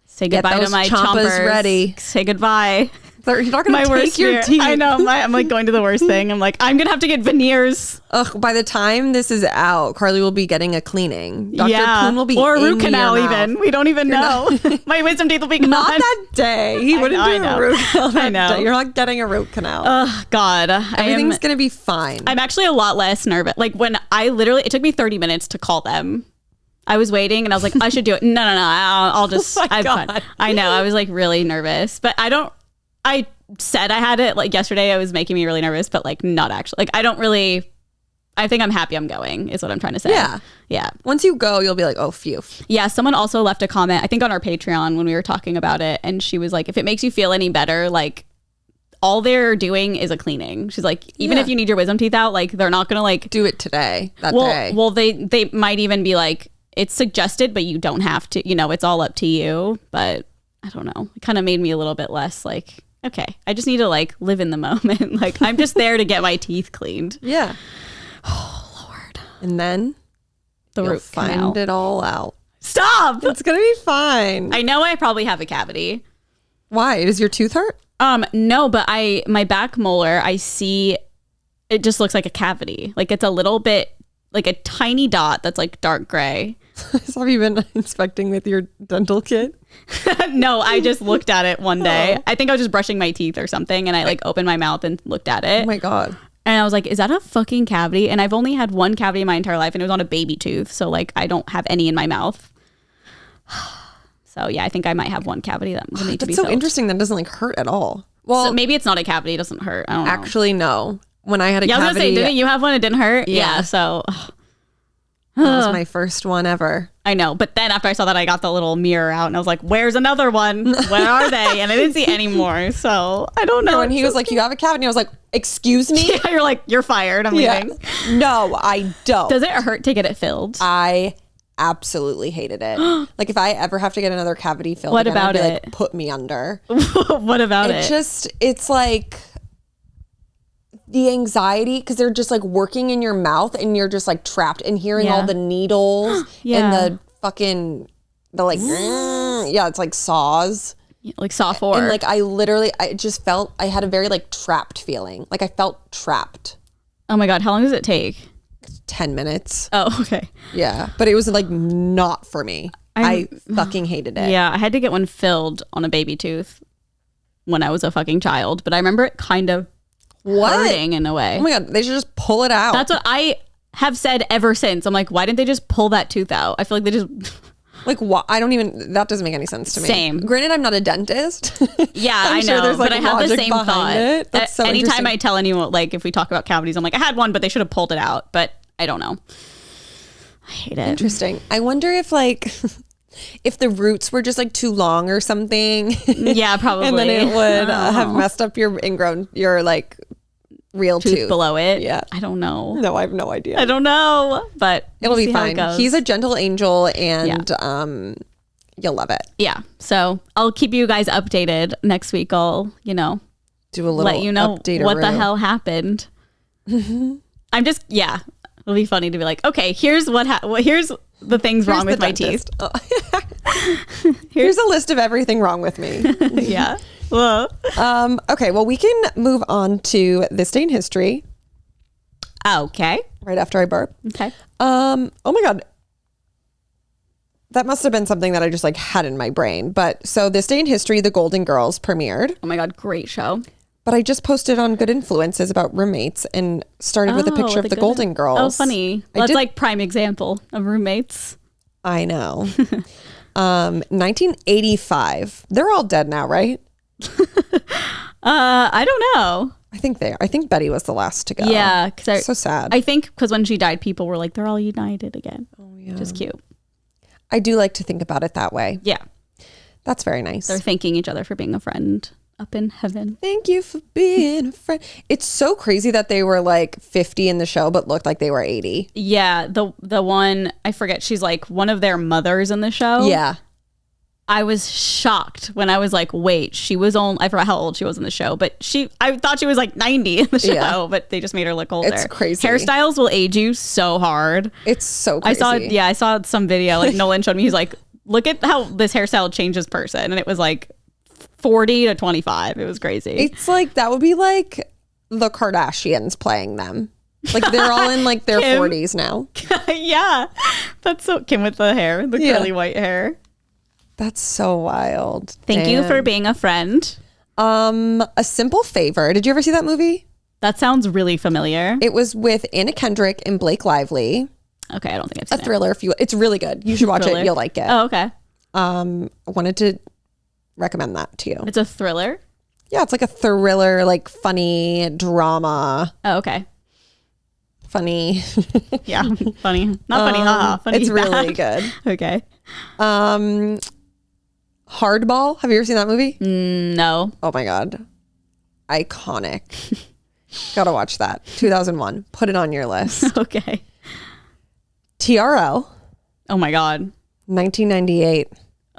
Say goodbye to my chompers. Ready. Say goodbye. You're not going to take your teeth. I know. I'm like going to the worst thing. I'm like, I'm going to have to get veneers. Ugh, by the time this is out, Carly will be getting a cleaning. Dr. Poon will be or a root canal even. We don't even know. My wisdom teeth will be gone. Not that day. He wouldn't do a root canal that day. You're not getting a root canal. Oh, God. Everything's going to be fine. I'm actually a lot less nervous. Like when it took me 30 minutes to call them. I was waiting and I was like, I should do it. No. I'll just, I'm fine. I know. I was like really nervous, but I said I had it like yesterday. It was making me really nervous, but like not actually. Like I think I'm happy I'm going is what I'm trying to say. Yeah. Once you go, you'll be like, oh, phew. Yeah. Someone also left a comment, I think on our Patreon when we were talking about it. And she was like, if it makes you feel any better, like all they're doing is a cleaning. She's like, even if you need your wisdom teeth out, like they're not going to like do it today, that day. Well, they might even be like, it's suggested, but you don't have to, it's all up to you. But I don't know. It kind of made me a little bit less like, okay, I just need to like live in the moment. Like I'm just there to get my teeth cleaned. Yeah. Oh Lord. And then you'll find it all out. Stop. It's gonna be fine. I know I probably have a cavity. Why? Does your tooth hurt? No, but my back molar, I see it just looks like a cavity. Like it's a little bit like a tiny dot that's like dark gray. So have you been inspecting with your dental kit? No, I just looked at it one day. I think I was just brushing my teeth or something and I like opened my mouth and looked at it. Oh my God. And I was like, is that a fucking cavity? And I've only had one cavity in my entire life and it was on a baby tooth. So like I don't have any in my mouth. So yeah, I think I might have one cavity that will need to be filled. That's so interesting. That doesn't like hurt at all. Well, so maybe it's not a cavity. It doesn't hurt. I don't know. Actually, no. When I had a cavity. I was going to say, didn't you have one? It didn't hurt? Yeah. So that was my first one ever. I know. But then after I saw that, I got the little mirror out and I was like, where's another one? Where are they? And I didn't see any more. So I don't know. And he was like, you have a cavity. I was like, excuse me? Yeah, you're like, you're fired. I'm leaving. No, I don't. Does it hurt to get it filled? I absolutely hated it. Like if I ever have to get another cavity filled, what about it? Like, put me under. What about it? It's like the anxiety because they're just like working in your mouth and you're just like trapped and hearing all the needles and the fucking it's like saws. Like Saw 4. And like I just felt I had a very like trapped feeling. Like I felt trapped. Oh my God, how long does it take? 10 minutes. Oh, okay. Yeah, but it was like not for me. I fucking hated it. Yeah, I had to get one filled on a baby tooth when I was a fucking child, but I remember it kind of hurting in a way. Oh my God, they should just pull it out. That's what I have said ever since. I'm like, why didn't they just pull that tooth out? I feel like they just... Like what? That doesn't make any sense to me. Same. Granted, I'm not a dentist. Yeah, I know. There's like but I have the same thought. That's so anytime I tell anyone, like if we talk about cavities, I'm like, I had one, but they should have pulled it out. But I don't know. I hate it. Interesting. I wonder if like if the roots were just like too long or something. Yeah, probably. And then it would have messed up your like real tooth below it. Yeah. I don't know. No, I have no idea. I don't know, but it'll be fine. He's a gentle angel and you'll love it. Yeah. So I'll keep you guys updated next week. I'll, do a little let you know update what the hell happened. I'm just, it'll be funny to be like, okay, here's here's the things wrong with my teeth. Oh. Here's a list of everything wrong with me. Yeah. Well. Okay, well, we can move on to this day in history. Okay. Right after I burp. Okay. Oh my God. That must have been something that I just like had in my brain. But so this day in history, The Golden Girls premiered. Oh my God, great show. But I just posted on Good Influences about roommates and started with a picture of the Golden Girls. Oh, funny. That's like prime example of roommates. I know. 1985. They're all dead now, right? I don't know. I think Betty was the last to go. Yeah, because so sad. I think because when she died, people were like, they're all united again. Oh yeah, just cute. I do like to think about it that way. Yeah, that's very nice. They're thanking each other for being a friend up in heaven. Thank you for being a friend. It's so crazy that they were like 50 in the show, but looked like they were 80. Yeah, the one I forget. She's like one of their mothers in the show. Yeah. I was shocked when I was like, wait, she was only, I forgot how old she was in the show, but I thought she was like 90 in the show, but they just made her look older. It's crazy. Hairstyles will age you so hard. It's so crazy. I saw some video, like Nolan showed me, he's like, look at how this hairstyle changes person. And it was like 40 to 25. It was crazy. It's like, that would be like the Kardashians playing them. Like they're all in like their 40s now. Yeah. That's so, Kim with the hair, the curly white hair. That's so wild. Thank you for being a friend. A Simple Favor. Did you ever see that movie? That sounds really familiar. It was with Anna Kendrick and Blake Lively. Okay, I don't think I've seen a thriller. It's really good. You should watch it. You'll like it. Oh, okay. I wanted to recommend that to you. It's a thriller? Yeah, it's like a thriller, like funny drama. Oh, okay. Funny. Yeah, funny. Not funny, haha. Funny. It's really good. Okay. Hardball. Have you ever seen that movie? No. Oh my God. Iconic. Gotta watch that. 2001. Put it on your list. Okay. TRL. Oh my God. 1998.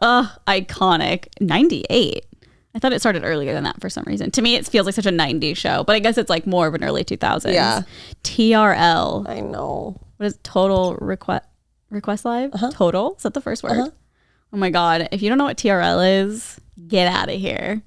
Iconic. 98. I thought it started earlier than that for some reason. To me, it feels like such a 90s show, but I guess it's like more of an early 2000s. Yeah. TRL. I know. What is Total Request Live? Total? Is that the first word? Oh my God. If you don't know what TRL is, get out of here.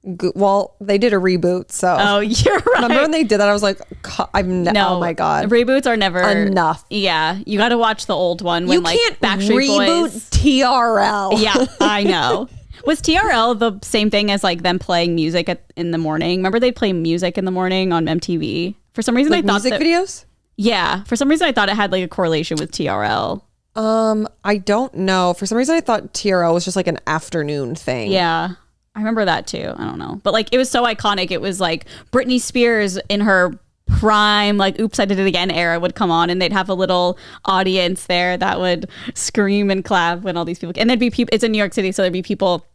Well, they did a reboot, so. Oh, you're right. Remember when they did that? I was like, oh my God. Reboots are never enough. Yeah. You got to watch the old one when you like can't Backstreet reboot Boys. TRL. Yeah, I know. Was TRL the same thing as like them playing music in the morning? Remember they'd play music in the morning on MTV? For some reason, like I thought music videos? Yeah. For some reason, I thought it had like a correlation with TRL. I don't know. For some reason, I thought TRL was just like an afternoon thing. Yeah. I remember that too. I don't know. But like it was so iconic. It was like Britney Spears in her prime, like Oops, I Did It Again era would come on and they'd have a little audience there that would scream and clap when all these people, and there'd be people, it's in New York City, so there'd be people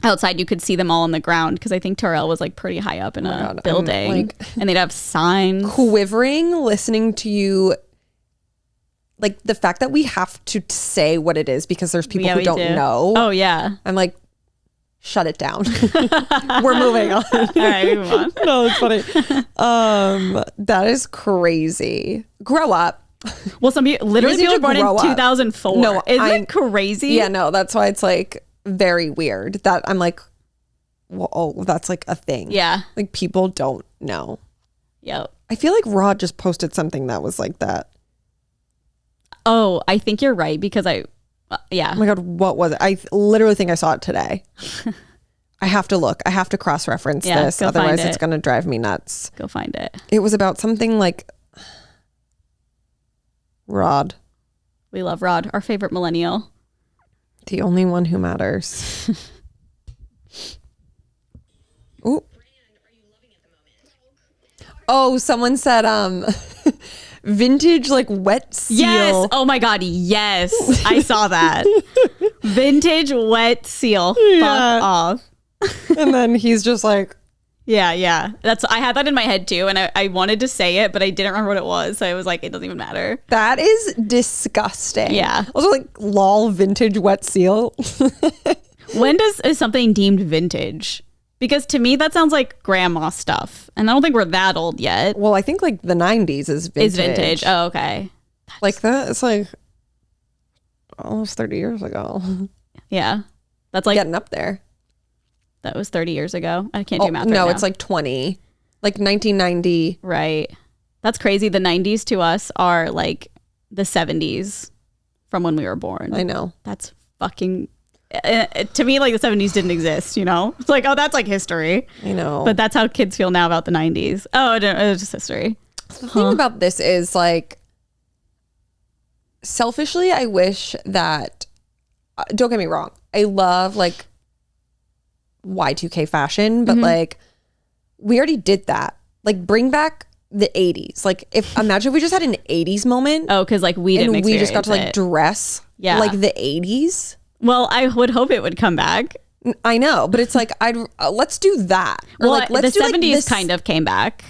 outside. You could see them all on the ground because I think TRL was like pretty high up in a building and they'd have signs. Quivering listening to you. Like the fact that we have to say what it is because there's people who don't know. Oh yeah. I'm like, shut it down. We're moving on. All right, move on. No, it's funny. That is crazy. Grow up. Well, some people literally people were born in 2004. No, isn't it crazy? Yeah, no, that's why it's like very weird that I'm like, well, oh, that's like a thing. Yeah. Like people don't know. Yep. I feel like Rod just posted something that was like that. Oh, I think you're right because yeah. Oh my God, what was it? I literally think I saw it today. I have to look. I have to cross-reference this. Otherwise, it's going to drive me nuts. Go find it. It was about something like Rod. We love Rod, our favorite millennial. The only one who matters. Ooh. Oh, someone said vintage like wet seal. Yes. Oh my God. Yes. I saw that. Vintage wet seal. Yeah. Fuck off. And then he's just like, yeah. I had that in my head too. And I wanted to say it, but I didn't remember what it was. So I was like, it doesn't even matter. That is disgusting. Yeah. Also like lol vintage wet seal. When is something deemed vintage? Because to me, that sounds like grandma stuff. And I don't think we're that old yet. Well, I think like the 90s is vintage. Is vintage. Oh, okay. Like that, it's like almost 30 years ago. Yeah. That's like getting up there. That was 30 years ago. I can't do math right no, now. it's like 20. Like 1990. Right. That's crazy. The 90s to us are like the 70s from when we were born. I know. That's fucking... to me, like the 70s didn't exist, you know? It's like, oh, that's like history. I know. But that's how kids feel now about the 90s. Oh, it was just history. The thing about this is like, selfishly, I wish that, don't get me wrong, I love like Y2K fashion, but like we already did that. Like bring back the 80s. Like imagine if we just had an 80s moment. Oh, because like we didn't and we just got to like it. dress like the 80s. Well, I would hope it would come back. I know, but it's like let's do that. Or Well, like, let's the do 70s like kind of came back.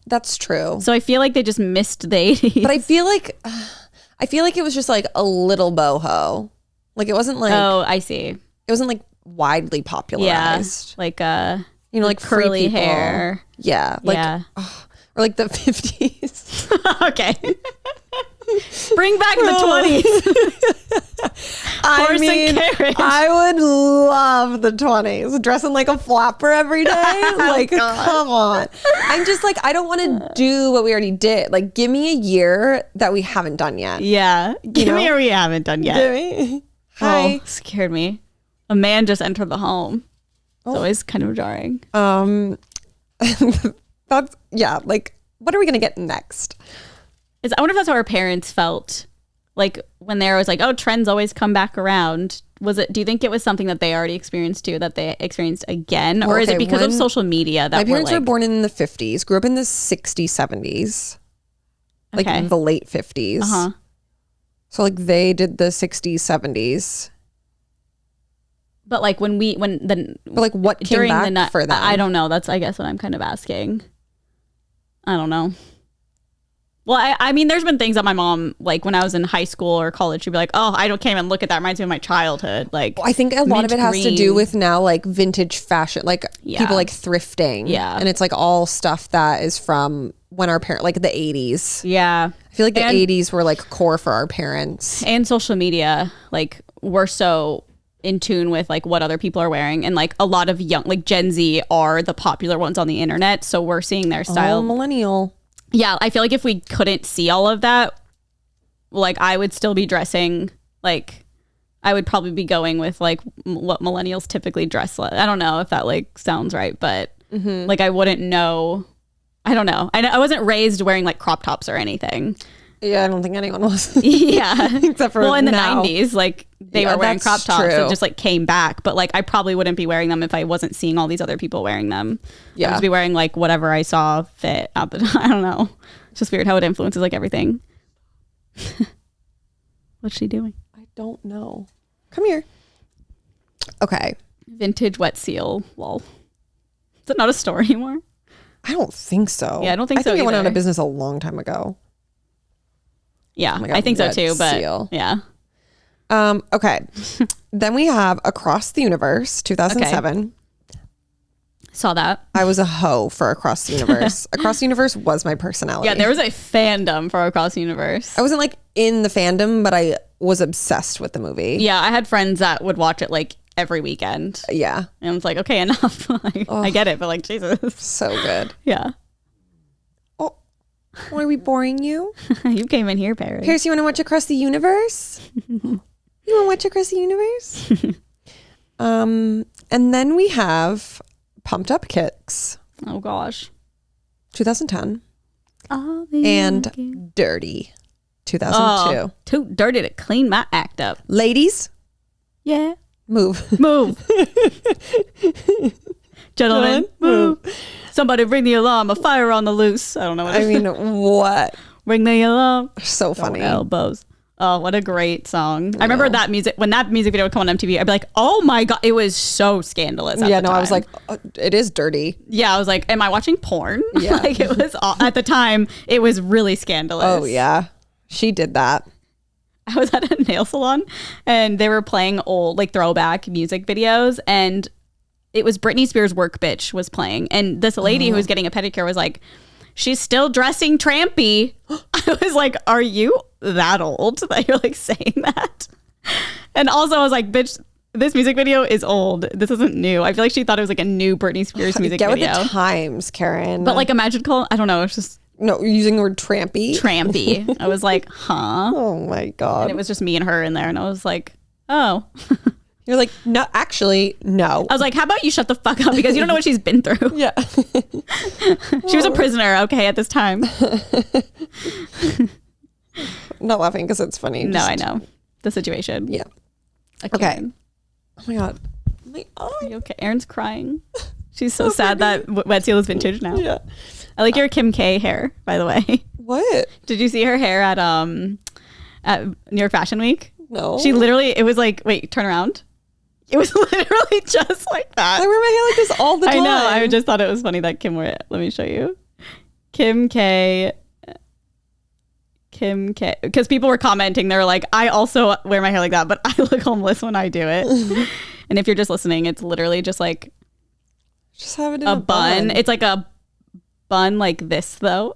That's true. So I feel like they just missed the 80s. But I feel like it was just like a little boho. Like it wasn't like oh, I see. It wasn't like widely popularized. Like you know, like curly free people. hair. Yeah. Like or like the 50s. Okay. Bring back the 20s. I mean, I would love the 20s. Dressing like a flapper every day. Like, come on. I'm just like, I don't want to do what we already did. Like, give me a year that we haven't done yet. Yeah. Give me a we haven't done yet. Give me. Hi. Oh, scared me. A man just entered the home. It's always kind of jarring. That's, yeah, like, what are we going to get next? I wonder if that's how our parents felt, like when they was like, "Oh, trends always come back around." Do you think it was something that they already experienced too, that they experienced again, or is it because of social media that my parents were born in the 50s, grew up in the 60s, 70s, like the late 50s. So like they did the 60s, 70s. But like what came back for them? I don't know. That's I guess what I'm kind of asking. I don't know. Well, I mean, there's been things that my mom, like when I was in high school or college, she'd be like, "Oh, can't even look at that. It reminds me of my childhood." Like, I think a lot of it has to do with now, like vintage fashion, like people like thrifting. Yeah, and it's like all stuff that is from when our parents, like the 80s. Yeah, I feel like the 80s were like core for our parents. And social media, like we're so in tune with like what other people are wearing, and like a lot of young, like Gen Z are the popular ones on the internet, so we're seeing their style. Millennial. Yeah, I feel like if we couldn't see all of that, like I would still be dressing like I would probably be going with like what millennials typically dress like. I don't know if that like sounds right, but like I wouldn't know. I don't know. I wasn't raised wearing like crop tops or anything. Yeah, I don't think anyone was. Yeah. Except for in the now. 90s, like they were wearing crop tops that just like came back. But like I probably wouldn't be wearing them if I wasn't seeing all these other people wearing them. Yeah. I would be wearing like whatever I saw fit at the time. I don't know. It's just weird how it influences like everything. What's she doing? I don't know. Come here. Okay. Vintage wet seal. Lol. Is it not a store anymore? I don't think so. Yeah, I don't think so I think it went either. out of business a long time ago. Yeah, God, I think so too. But seal. Yeah. Okay. Then we have Across the Universe, 2007. Okay. Saw that. I was a hoe for Across the Universe. Across the Universe was my personality. Yeah, there was a fandom for Across the Universe. I wasn't like in the fandom, but I was obsessed with the movie. Yeah, I had friends that would watch it like every weekend. Yeah. And I was like, okay, enough. Like, I get it, but like, Jesus. So good. Yeah. Oh, are we boring you? You came in here, Paris. Paris, you want to watch Across the Universe? You want to watch Across the Universe? And then we have Pumped Up Kicks. Oh, gosh. 2010. And Dirty. 2002. Oh, too dirty to clean my act up. Ladies. Yeah. Move. Gentlemen, move. Somebody ring the alarm. A fire on the loose. I don't know what I mean, what? Ring the alarm. So funny. Elbows. Oh, what a great song. I remember that music, when that music video would come on MTV, I'd be like, oh my God, it was so scandalous. At the time. I was like, it is dirty. Yeah, I was like, am I watching porn? Yeah. Like it was, at the time, it was really scandalous. Oh yeah. She did that. I was at a nail salon and they were playing old like throwback music videos, and it was Britney Spears' Work Bitch was playing. And this lady who was getting a pedicure was like, she's still dressing trampy. I was like, are you that old that you're like saying that? And also I was like, bitch, this music video is old. This isn't new. I feel like she thought it was like a new Britney Spears music video. Get with the times, Karen. But like imagine I don't know, it's just no, you're using the word trampy. Trampy. I was like, huh? Oh my God. And it was just me and her in there. And I was like, oh. You're like, no, actually, no. I was like, how about you shut the fuck up? Because you don't know what she's been through. Yeah. She was a prisoner, okay, at this time. I'm not laughing because it's funny. No, I know. The situation. Yeah. Okay. Oh my God. My eye. Are you okay? Aaron's crying. She's so sad that Wet Seal is vintage now. Yeah. I like your Kim K hair, by the way. What? Did you see her hair at New York Fashion Week? No. She literally, it was like, wait, turn around. It was literally just like that. I wear my hair like this all the time. I know. I just thought it was funny that Kim wore it. Let me show you. Kim K. Because people were commenting. They were like, I also wear my hair like that, but I look homeless when I do it. And if you're just listening, it's literally just like just have it in a bun. It's like a bun like this, though.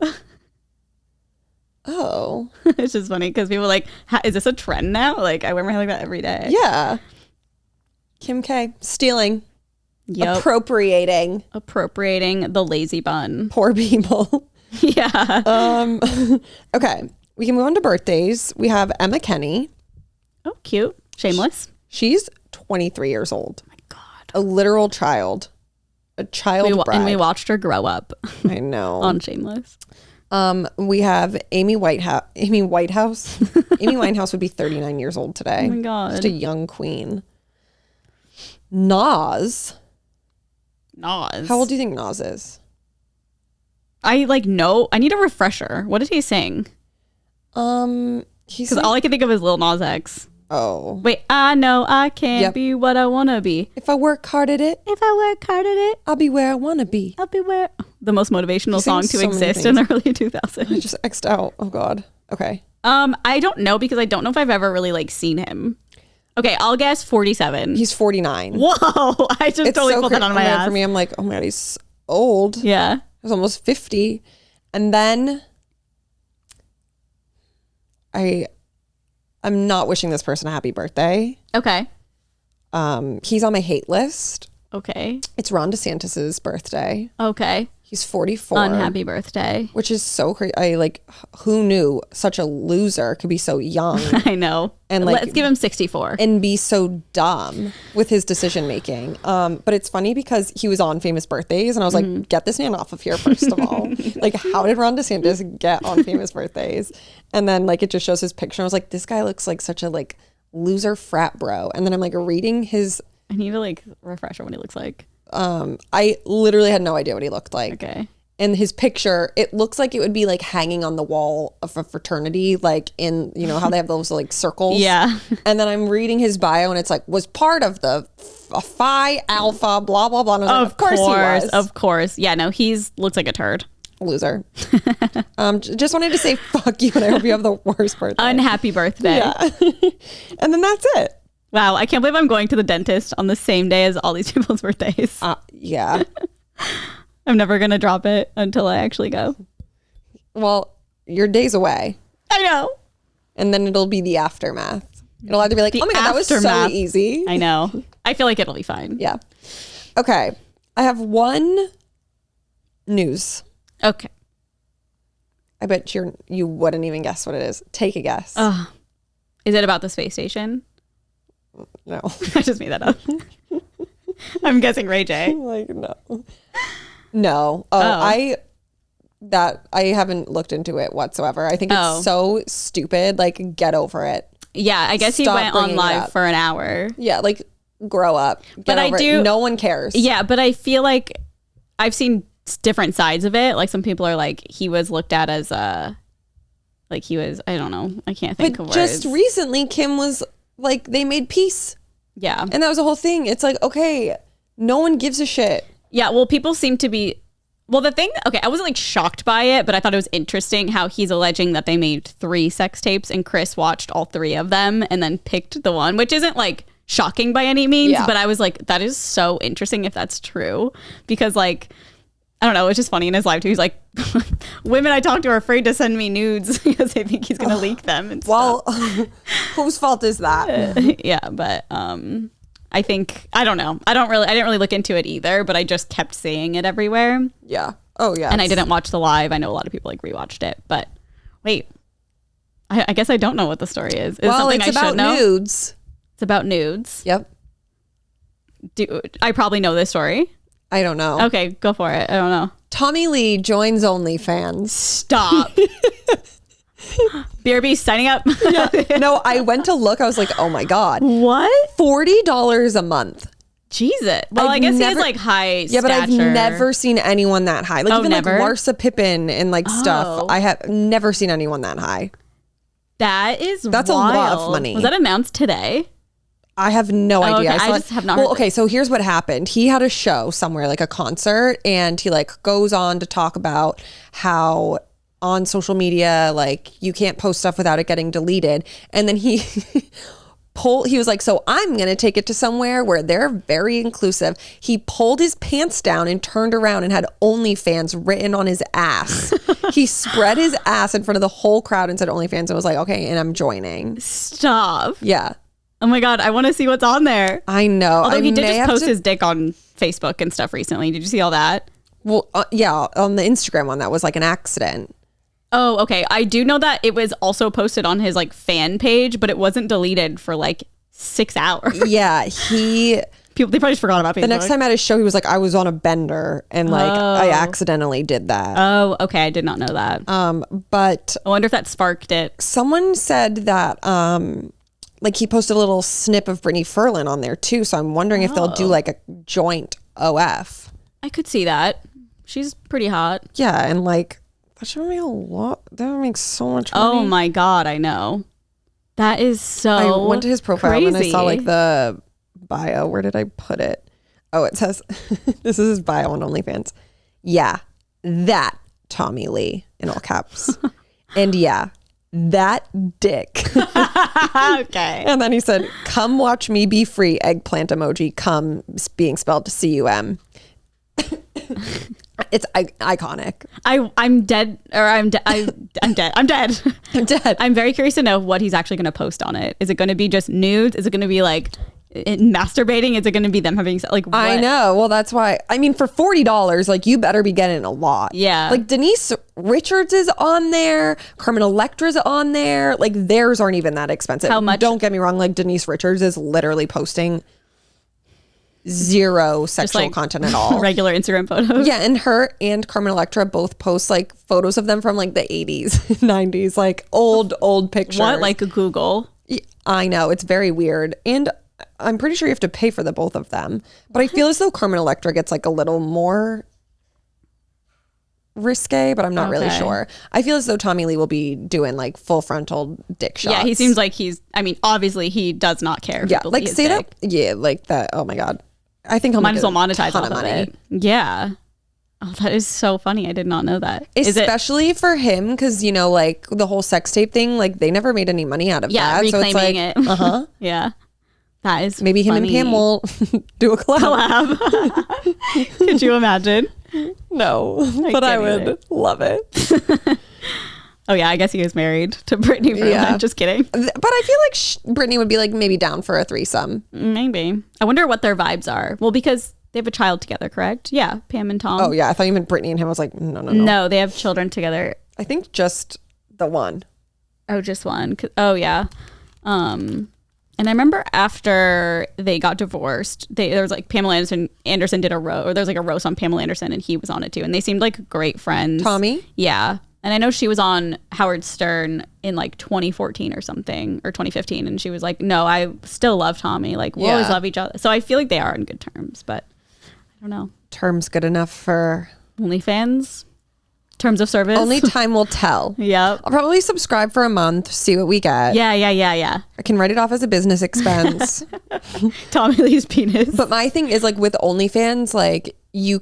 Oh. It's just funny because people are like, is this a trend now? Like, I wear my hair like that every day. Yeah. Kim K. Stealing. Yep. Appropriating the lazy bun. poor people. Yeah. Okay, we can move on to birthdays. We have Emma Kenny. Oh, cute. Shameless. She's 23 years old. Oh my God. A literal child. A child bride. And we watched her grow up. I know. On Shameless. We have Amy Whitehouse. Amy Winehouse would be 39 years old today. Oh my God. Just a young queen. Nas. Nas. How old do you think Nas is? I need a refresher. What did he sing? He's Because all I can think of is Lil Nas X. Oh. Wait, I know I can't be what I want to be. If I work hard at it, I'll be where I want to be. I'll be where. The most motivational song to so many exist in the things. early 2000s. I just X'd out. Oh God. Okay. I don't know because I don't know if I've ever really like seen him. Okay, I'll guess 47. He's 49. Whoa! I just totally pulled that on my ass. For me, I'm like, oh my God, he's old. Yeah. He's almost 50. And then I'm not wishing this person a happy birthday. Okay. He's on my hate list. Okay. It's Ron DeSantis's birthday. Okay. He's 44. Unhappy birthday. Which is so crazy. Who knew such a loser could be so young I know. And let's give him 64. and be so dumb with his decision making. But it's funny because he was on Famous Birthdays and I was like, get this man off of here, first of all. Like, how did Ron DeSantis get on Famous Birthdays? And then it just shows his picture. I was like, this guy looks like such a loser frat bro. And then I'm reading his... I need to refresh on what he looks like. I literally had no idea what he looked like. Okay. And his picture, it looks like it would be hanging on the wall of a fraternity, in, how they have those circles. Yeah. And then I'm reading his bio and it's was part of the Phi Alpha, blah, blah, blah. And I was of course he was. Of course. Yeah, no, looks like a turd. Loser. Just wanted to say fuck you and I hope you have the worst birthday. Unhappy birthday. Yeah. And then that's it. Wow, I can't believe I'm going to the dentist on the same day as all these people's birthdays. Yeah. I'm never going to drop it until I actually go. Well, you're days away. I know. And then it'll be the aftermath. It'll either be oh my God, that was so easy. I know. I feel like it'll be fine. Yeah. Okay. I have one news. Okay. I bet you wouldn't even guess what it is. Take a guess. Is it about the space station? No. I just made that up. I'm guessing Ray J. No. No. I haven't looked into it whatsoever. I think it's so stupid. Get over it. Yeah, I guess he went on live for an hour. Yeah, grow up. Get over it. No one cares. Yeah, but I feel like I've seen different sides of it. Some people are he was looked at as he was, I don't know. I can't think of words. Just recently, Kim was they made peace. Yeah. And that was the whole thing. It's okay, no one gives a shit. Yeah, well, people seem to be... Well, the thing... Okay, I wasn't shocked by it, but I thought it was interesting how he's alleging that they made 3 sex tapes and Chris watched all 3 of them and then picked the one, which isn't shocking by any means, but I was that is so interesting if that's true. Because I don't know, it's just funny in his live too. He's women I talk to are afraid to send me nudes because they think he's going to leak them and stuff. Well, whose fault is that? Yeah, but I think, I don't know. I didn't really look into it either, but I just kept seeing it everywhere. Yeah. Oh, yeah. And I didn't watch the live. I know a lot of people rewatched it, but wait, I guess I don't know what the story is. Is something it's about nudes. It's about nudes. Yep. I probably know this story. I don't know. Okay, go for it. I don't know. Tommy Lee joins OnlyFans. Stop. BRB signing up. Yeah. No, I went to look. I was like, oh my God. What? $40 a month. Jesus. Well, I guess he is like high Yeah, but I've stature. never seen anyone that high. Like even never? like Larsa Pippen and like stuff. I have never seen anyone that high. That's a lot of money. Was that announced today? I have no idea. Okay. I just have not Well, heard okay, so here's what happened. He had a show somewhere, like a concert, and he like goes on to talk about how on social media, like you can't post stuff without it getting deleted. And then he he was like, so I'm going to take it to somewhere where they're very inclusive. He pulled his pants down and turned around and had OnlyFans written on his ass. He spread his ass in front of the whole crowd and said OnlyFans and was like, okay, and I'm joining. Stop. Yeah. Oh my God, I want to see what's on there. I know. Although he did just post his dick on Facebook and stuff recently. Did you see all that? Well, yeah, on the Instagram one, that was like an accident. Oh, okay. I do know that it was also posted on his like fan page, but it wasn't deleted for like 6 hours. Yeah, they probably just forgot about Facebook. The next time at his show, he was like, I was on a bender and like I accidentally did that. Oh, okay. I did not know that. But I wonder if that sparked it. Someone said that like he posted a little snip of Brittany Ferlin on there too. So I'm wondering if they'll do like a joint OF. I could see that. She's pretty hot. Yeah, and like that should make a lot. That would make so much money. Oh my God, I know. That is so I went to his profile crazy. and I saw like the bio. Where did I put it? Oh, it says this is his bio on OnlyFans. Yeah, that Tommy Lee in all caps. And yeah, that dick. Okay. And then he said, come watch me be free, eggplant emoji, come being spelled C-U-M. It's iconic. I'm dead, or I'm dead. I'm dead. I'm dead. I'm very curious to know what he's actually going to post on it. Is it going to be just nudes? Is it going to be like masturbating? Is it going to be them having like? What? I know. Well, that's why. I mean, for $40, like you better be getting a lot. Yeah. Like Denise Richards is on there. Carmen Electra's on there. Like theirs aren't even that expensive. How much? Don't get me wrong. Like Denise Richards is literally posting zero sexual like content at all. Regular Instagram photos. Yeah, and her and Carmen Electra both post like photos of them from like the 80s, 90s, like old pictures. What? Like a Google? I know, it's very weird. And I'm pretty sure you have to pay for the both of them. But I feel as though Carmen Electra gets like a little more risque, but I'm not really sure. I feel as though Tommy Lee will be doing like full frontal dick shots. Yeah, he seems like obviously he does not care. Yeah, like say that. Yeah, like that. Oh my God. I think he'll might as well monetize all of money. it. Yeah. Oh, that is so funny. I did not know that. Especially for him, because you know, like the whole sex tape thing, like they never made any money out of that. Yeah, reclaiming so it's like, it. Yeah. That is maybe him funny. and Pam will do a collab. Could you imagine? No, but I would love it. Oh yeah, I guess he was married to Brittany Ferlin. Yeah. Just kidding. But I feel like Brittany would be like maybe down for a threesome. Maybe. I wonder what their vibes are. Well, because they have a child together, correct? Yeah, Pam and Tom. Oh yeah, I thought you meant Brittany and him. I was like, no. No, they have children together. I think just the one. Oh, just one. Oh yeah. And I remember after they got divorced, there was like Pamela Anderson did a roast, or there's like a roast on Pamela Anderson, and he was on it too, and they seemed like great friends. Tommy? Yeah. And I know she was on Howard Stern in like 2014 or something, or 2015. And she was like, no, I still love Tommy. Like, we'll always love each other. So I feel like they are on good terms, but I don't know. Terms good enough for OnlyFans? Terms of service? Only time will tell. Yep. I'll probably subscribe for a month, see what we get. Yeah. I can write it off as a business expense. Tommy Lee's penis. But my thing is like with OnlyFans, like you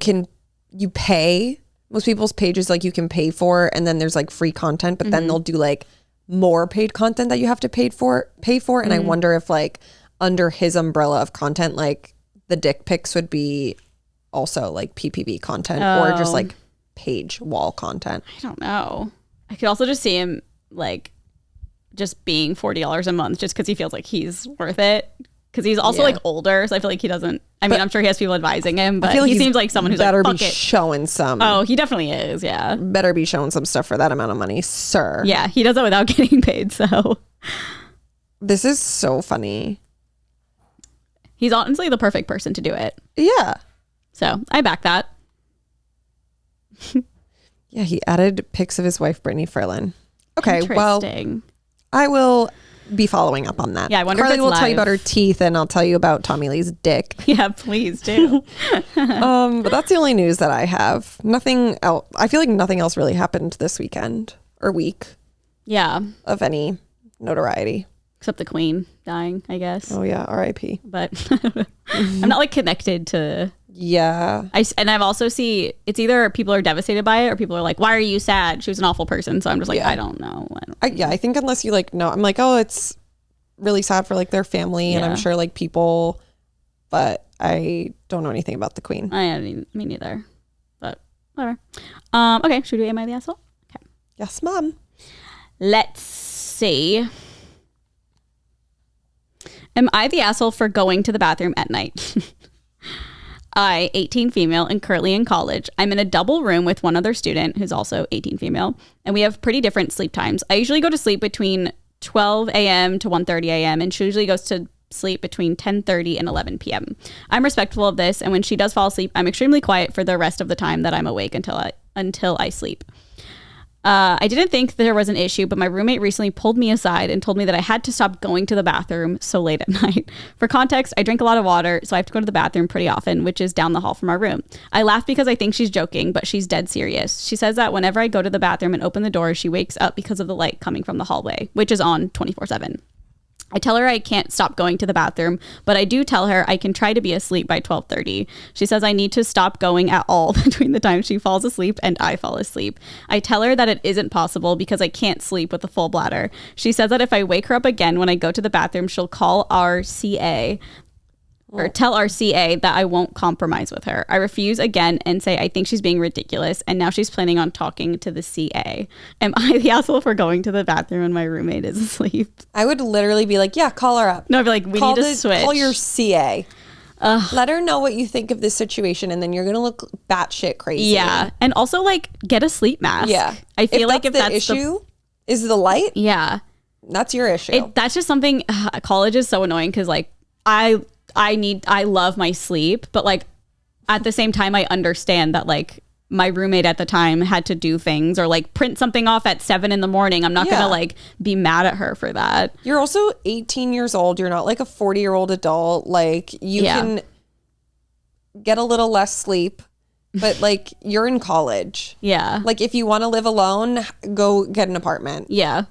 pay. Most people's pages like you can pay for, and then there's like free content, but then they'll do like more paid content that you have to pay for. And I wonder if like under his umbrella of content, like the dick pics would be also like PPV content or just like page wall content. I don't know. I could also just see him like just being $40 a month just because he feels like he's worth it. Because he's also like older, so I feel like he doesn't. I mean, I'm sure he has people advising him, but he seems like someone who's better like, be showing some. Oh, he definitely is. Yeah, better be showing some stuff for that amount of money, sir. Yeah, he does it without getting paid. So this is so funny. He's honestly the perfect person to do it. Yeah. So I back that. Yeah, he added pics of his wife, Brittany Ferlin. Okay, well, I will be following up on that. Yeah, I wonder if Carly it's will tell you live. about her teeth, and I'll tell you about Tommy Lee's dick. Yeah, please do. But that's the only news that I have. Nothing else. I feel like nothing else really happened this weekend or week Yeah, of any notoriety. except the Queen dying, I guess. Oh yeah, R.I.P. But I'm not like connected to. Yeah. And I've also see it's either people are devastated by it or people are like, why are you sad? She was an awful person. So I'm just like, Yeah. I don't know. I think unless you like know, I'm like, oh, it's really sad for like their family, and I'm Yeah. sure like people, but I don't know anything about the Queen. Me neither. But whatever. Okay, should we do Am I the Asshole? Okay. Yes, Mom. Let's see. Am I the asshole for going to the bathroom at night? I, 18 female and currently in college. I'm in a double room with one other student who's also 18 female, and we have pretty different sleep times. I usually go to sleep between 12 a.m. to 1:30 a.m. and she usually goes to sleep between 10:30 and 11 p.m. I'm respectful of this, and when she does fall asleep, I'm extremely quiet for the rest of the time that I'm awake until I sleep. I didn't think there was an issue, but my roommate recently pulled me aside and told me that I had to stop going to the bathroom so late at night. For context, I drink a lot of water, so I have to go to the bathroom pretty often, which is down the hall from our room. I laugh because I think she's joking, but she's dead serious. She says that whenever I go to the bathroom and open the door, she wakes up because of the light coming from the hallway, which is on 24/7. I tell her I can't stop going to the bathroom, but I do tell her I can try to be asleep by 12:30. She says I need to stop going at all between the time she falls asleep and I fall asleep. I tell her that it isn't possible because I can't sleep with a full bladder. She says that if I wake her up again when I go to the bathroom, she'll call our CA or tell our CA that I won't compromise with her. I refuse again and say I think she's being ridiculous, and now she's planning on talking to the CA. Am I the asshole for going to the bathroom when my roommate is asleep? I would literally be like, yeah, call her up. No, I'd be like, we need to switch. Call your CA. Let her know what you think of this situation, and then you're gonna look batshit crazy. Yeah, and also like get a sleep mask. Yeah. I feel like if that's the issue is the light, yeah, that's your issue. that's just something. College is so annoying because like I love my sleep, but like at the same time I understand that like my roommate at the time had to do things or like print something off at 7 a.m. I'm not gonna like be mad at her for that. You're also 18 years old. You're not like a 40-year-old adult. Like you can get a little less sleep, but like you're in college. Yeah. Like if you want to live alone, go get an apartment. Yeah.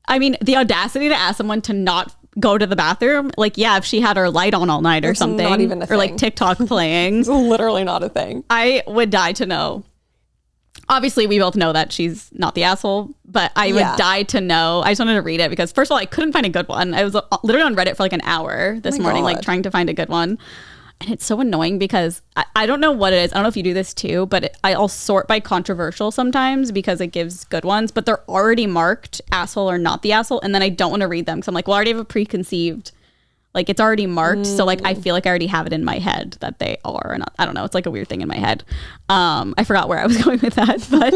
I mean, the audacity to ask someone to not go to the bathroom, like, yeah, if she had her light on all night or It's something, not even a or like thing. TikTok playing, It's literally not a thing. I would die to know. Obviously, we both know that she's not the asshole, but I would die to know. I just wanted to read it because, first of all, I couldn't find a good one. I was literally on Reddit for like an hour this morning, like trying to find a good one. And it's so annoying because I don't know what it is. I don't know if you do this too, but I'll sort by controversial sometimes because it gives good ones, but they're already marked asshole or not the asshole. And then I don't want to read them because I'm like, well, I already have a preconceived, like it's already marked. So like, I feel like I already have it in my head that they are or not. I don't know. It's like a weird thing in my head. I forgot where I was going with that, but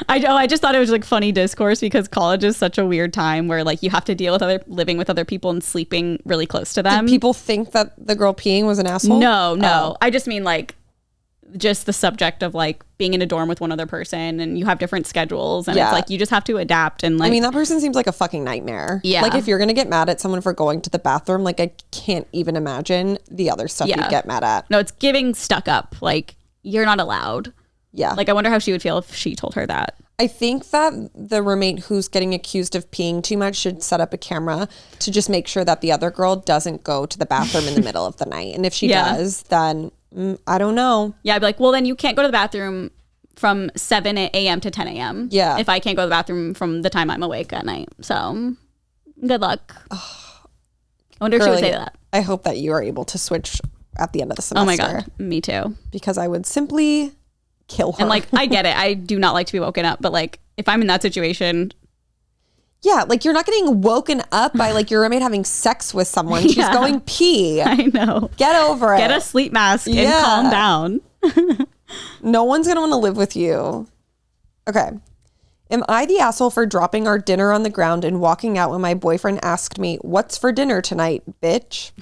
I just thought it was like funny discourse because college is such a weird time where like you have to deal with living with other people and sleeping really close to them. Did people think that the girl peeing was an asshole? No. Oh. I just mean like just the subject of like being in a dorm with one other person and you have different schedules and it's like you just have to adapt and like I mean, that person seems like a fucking nightmare. Yeah. Like if you're gonna get mad at someone for going to the bathroom, like I can't even imagine the other stuff you'd get mad at. no, it's giving stuck up. Like you're not allowed. Yeah. Like I wonder how she would feel if she told her that. I think that the roommate who's getting accused of peeing too much should set up a camera to just make sure that the other girl doesn't go to the bathroom in the middle of the night. And if she does, then I don't know. Yeah, I'd be like, well, then you can't go to the bathroom from 7 a.m. to 10 a.m. Yeah. If I can't go to the bathroom from the time I'm awake at night. So good luck. I wonder if she would say that. I hope that you are able to switch at the end of the semester. Oh my God. Me too. Because I would simply kill her. And like, I get it. I do not like to be woken up, but like, if I'm in that situation, yeah, like you're not getting woken up by like your roommate having sex with someone. She's going pee. I know. Get over it. Get a sleep mask and calm down. No one's going to want to live with you. Okay. Am I the asshole for dropping our dinner on the ground and walking out when my boyfriend asked me, "What's for dinner tonight, bitch?"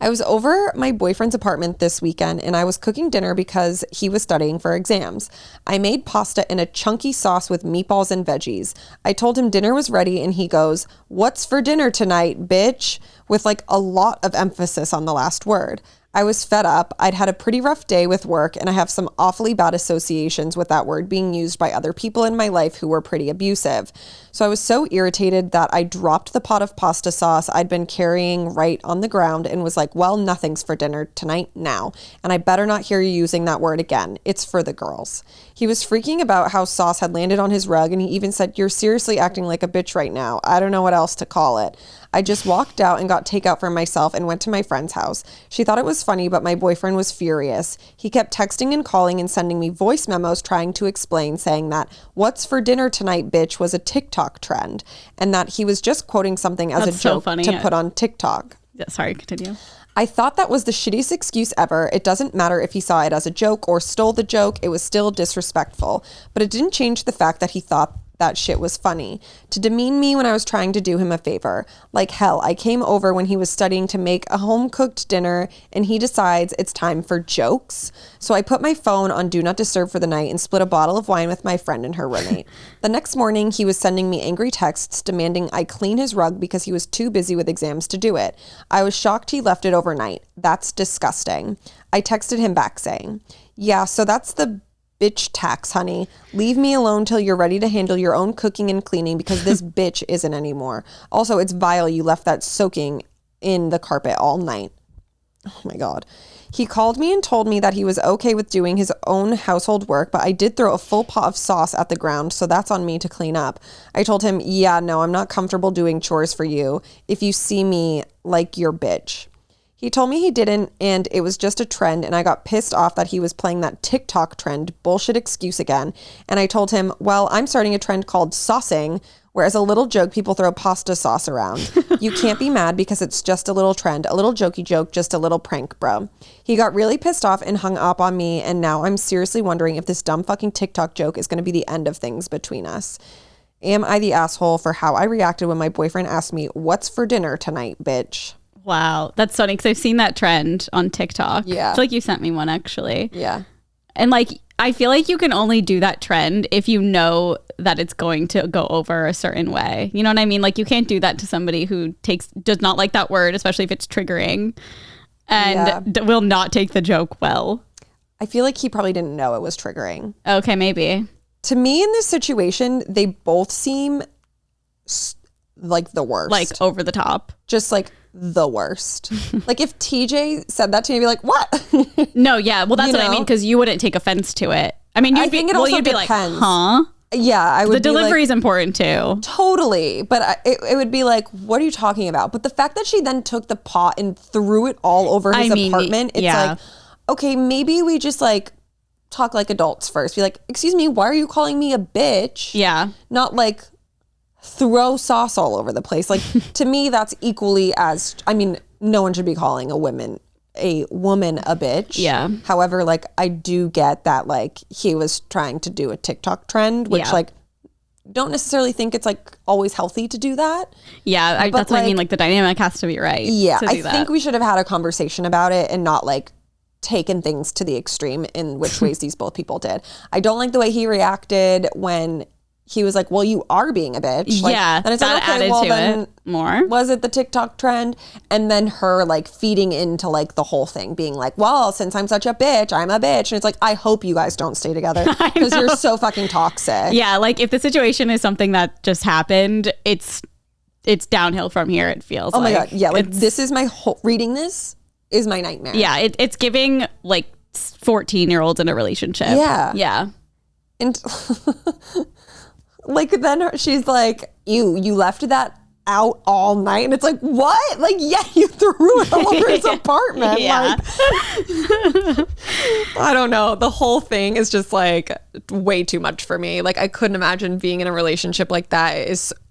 I was over my boyfriend's apartment this weekend and I was cooking dinner because he was studying for exams. I made pasta in a chunky sauce with meatballs and veggies. I told him dinner was ready and he goes, "What's for dinner tonight, bitch?" with like a lot of emphasis on the last word. I was fed up. I'd had a pretty rough day with work and I have some awfully bad associations with that word being used by other people in my life who were pretty abusive. So I was so irritated that I dropped the pot of pasta sauce I'd been carrying right on the ground and was like, "Well, nothing's for dinner tonight now. And I better not hear you using that word again. It's for the girls." He was freaking about how sauce had landed on his rug and he even said, "You're seriously acting like a bitch right now. I don't know what else to call it." I just walked out and got takeout for myself and went to my friend's house. She thought it was funny, but my boyfriend was furious. He kept texting and calling and sending me voice memos trying to explain, saying that "what's for dinner tonight, bitch" was a TikTok trend and that he was just quoting something as That's a joke so funny. to put on TikTok. Yeah, sorry, continue. I thought that was the shittiest excuse ever. It doesn't matter if he saw it as a joke or stole the joke. It was still disrespectful. But it didn't change the fact that he thought that shit was funny. To demean me when I was trying to do him a favor. Like hell, I came over when he was studying to make a home-cooked dinner and he decides it's time for jokes. So I put my phone on Do Not Disturb for the night and split a bottle of wine with my friend and her roommate. The next morning, he was sending me angry texts demanding I clean his rug because he was too busy with exams to do it. I was shocked he left it overnight. That's disgusting. I texted him back saying, "Yeah, so that's the bitch tax, honey. Leave me alone till you're ready to handle your own cooking and cleaning because this bitch isn't anymore. Also, it's vile you left that soaking in the carpet all night." Oh my God. He called me and told me that he was okay with doing his own household work, but I did throw a full pot of sauce at the ground, so that's on me to clean up. I told him, "Yeah, no, I'm not comfortable doing chores for you if you see me like your bitch." He told me he didn't and it was just a trend, and I got pissed off that he was playing that TikTok trend bullshit excuse again. And I told him, "Well, I'm starting a trend called saucing, where as a little joke people throw pasta sauce around. You can't be mad because it's just a little trend, a little jokey joke, just a little prank, bro." He got really pissed off and hung up on me, and now I'm seriously wondering if this dumb fucking TikTok joke is going to be the end of things between us. Am I the asshole for how I reacted when my boyfriend asked me, "What's for dinner tonight, bitch?" Wow, that's funny because I've seen that trend on TikTok. Yeah. I feel like you sent me one actually. Yeah. And like, I feel like you can only do that trend if you know that it's going to go over a certain way. You know what I mean? Like, you can't do that to somebody who does not like that word, especially if it's triggering, and will not take the joke well. I feel like he probably didn't know it was triggering. Okay, maybe. To me, in this situation, they both seem like the worst. Like over the top. Just like the worst. Like if TJ said that to me, I'd be like, "What?" No, yeah. Well, that's what I mean, because you wouldn't take offense to it. I mean, you'd be like, "Huh?" Yeah, I would. The delivery is important too. Totally. But it would be like, "What are you talking about?" But the fact that she then took the pot and threw it all over his apartment, it's like, okay, maybe we just like talk like adults first. Be like, "Excuse me, why are you calling me a bitch?" Yeah. Not like throw sauce all over the place. Like, to me, that's equally as, I mean, no one should be calling a woman a bitch. Yeah. However, like, I do get that, like, he was trying to do a TikTok trend, which, like, don't necessarily think it's, like, always healthy to do that. Yeah, that's what I mean. Like, the dynamic has to be right. Yeah, I think we should have had a conversation about it and not, like, taken things to the extreme in which ways these both people did. I don't like the way he reacted when he was like, "Well, you are being a bitch." Like, yeah, and it's that like, okay, added well, to then it more. Was it the TikTok trend? And then her like feeding into like the whole thing, being like, "Well, since I'm such a bitch, I'm a bitch." And it's like, I hope you guys don't stay together because you're so fucking toxic. Yeah, like if the situation is something that just happened, it's downhill from here. It feels. Oh my God, yeah. Like this is my whole reading. This is my nightmare. Yeah, it's giving like 14-year-olds in a relationship. Yeah, yeah, and. Like then she's like, you left that out all night, and it's like, what? Like, yeah, you threw it all over his apartment. Yeah. Like, I don't know. The whole thing is just like way too much for me. Like, I couldn't imagine being in a relationship like that.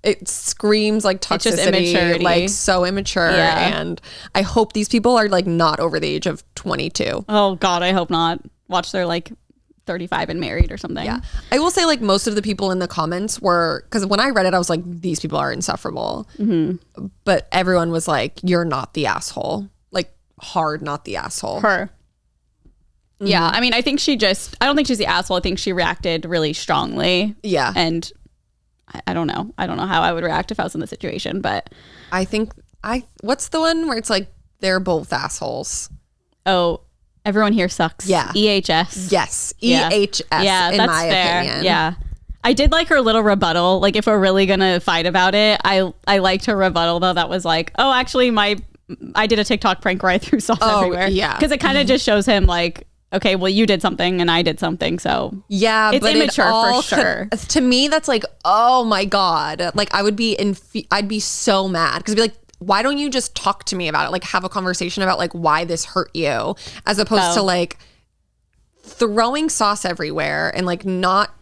It screams like toxicity, it's just immaturity. like so immature. Yeah. And I hope these people are like not over the age of 22. Oh God, I hope not. Watch their like 35 and married or something. Yeah. I will say like most of the people in the comments were, because when I read it, I was like, these people are insufferable. Mm-hmm. But everyone was like, "You're not the asshole." Like hard, not the asshole. Her. Yeah, I mean, I don't think she's the asshole. I think she reacted really strongly. Yeah. And I don't know. I don't know how I would react if I was in the situation, but I think what's the one where it's like they're both assholes? Oh, everyone here sucks. Yeah. EHS. Yes. Yeah. EHS Yeah, in that's my fair. opinion. Yeah. I did like her little rebuttal. Like, if we're really gonna fight about it, I liked her rebuttal though. That was like, oh, actually, I did a TikTok prank where I threw sauce everywhere. Yeah. Because it kind of just shows him like, okay, well, you did something and I did something, so yeah, it's but immature for sure. To me, that's like, oh my god, like I'd be so mad because I'd be like, why don't you just talk to me about it? Like, have a conversation about like why this hurt you, as opposed to like throwing sauce everywhere and like not.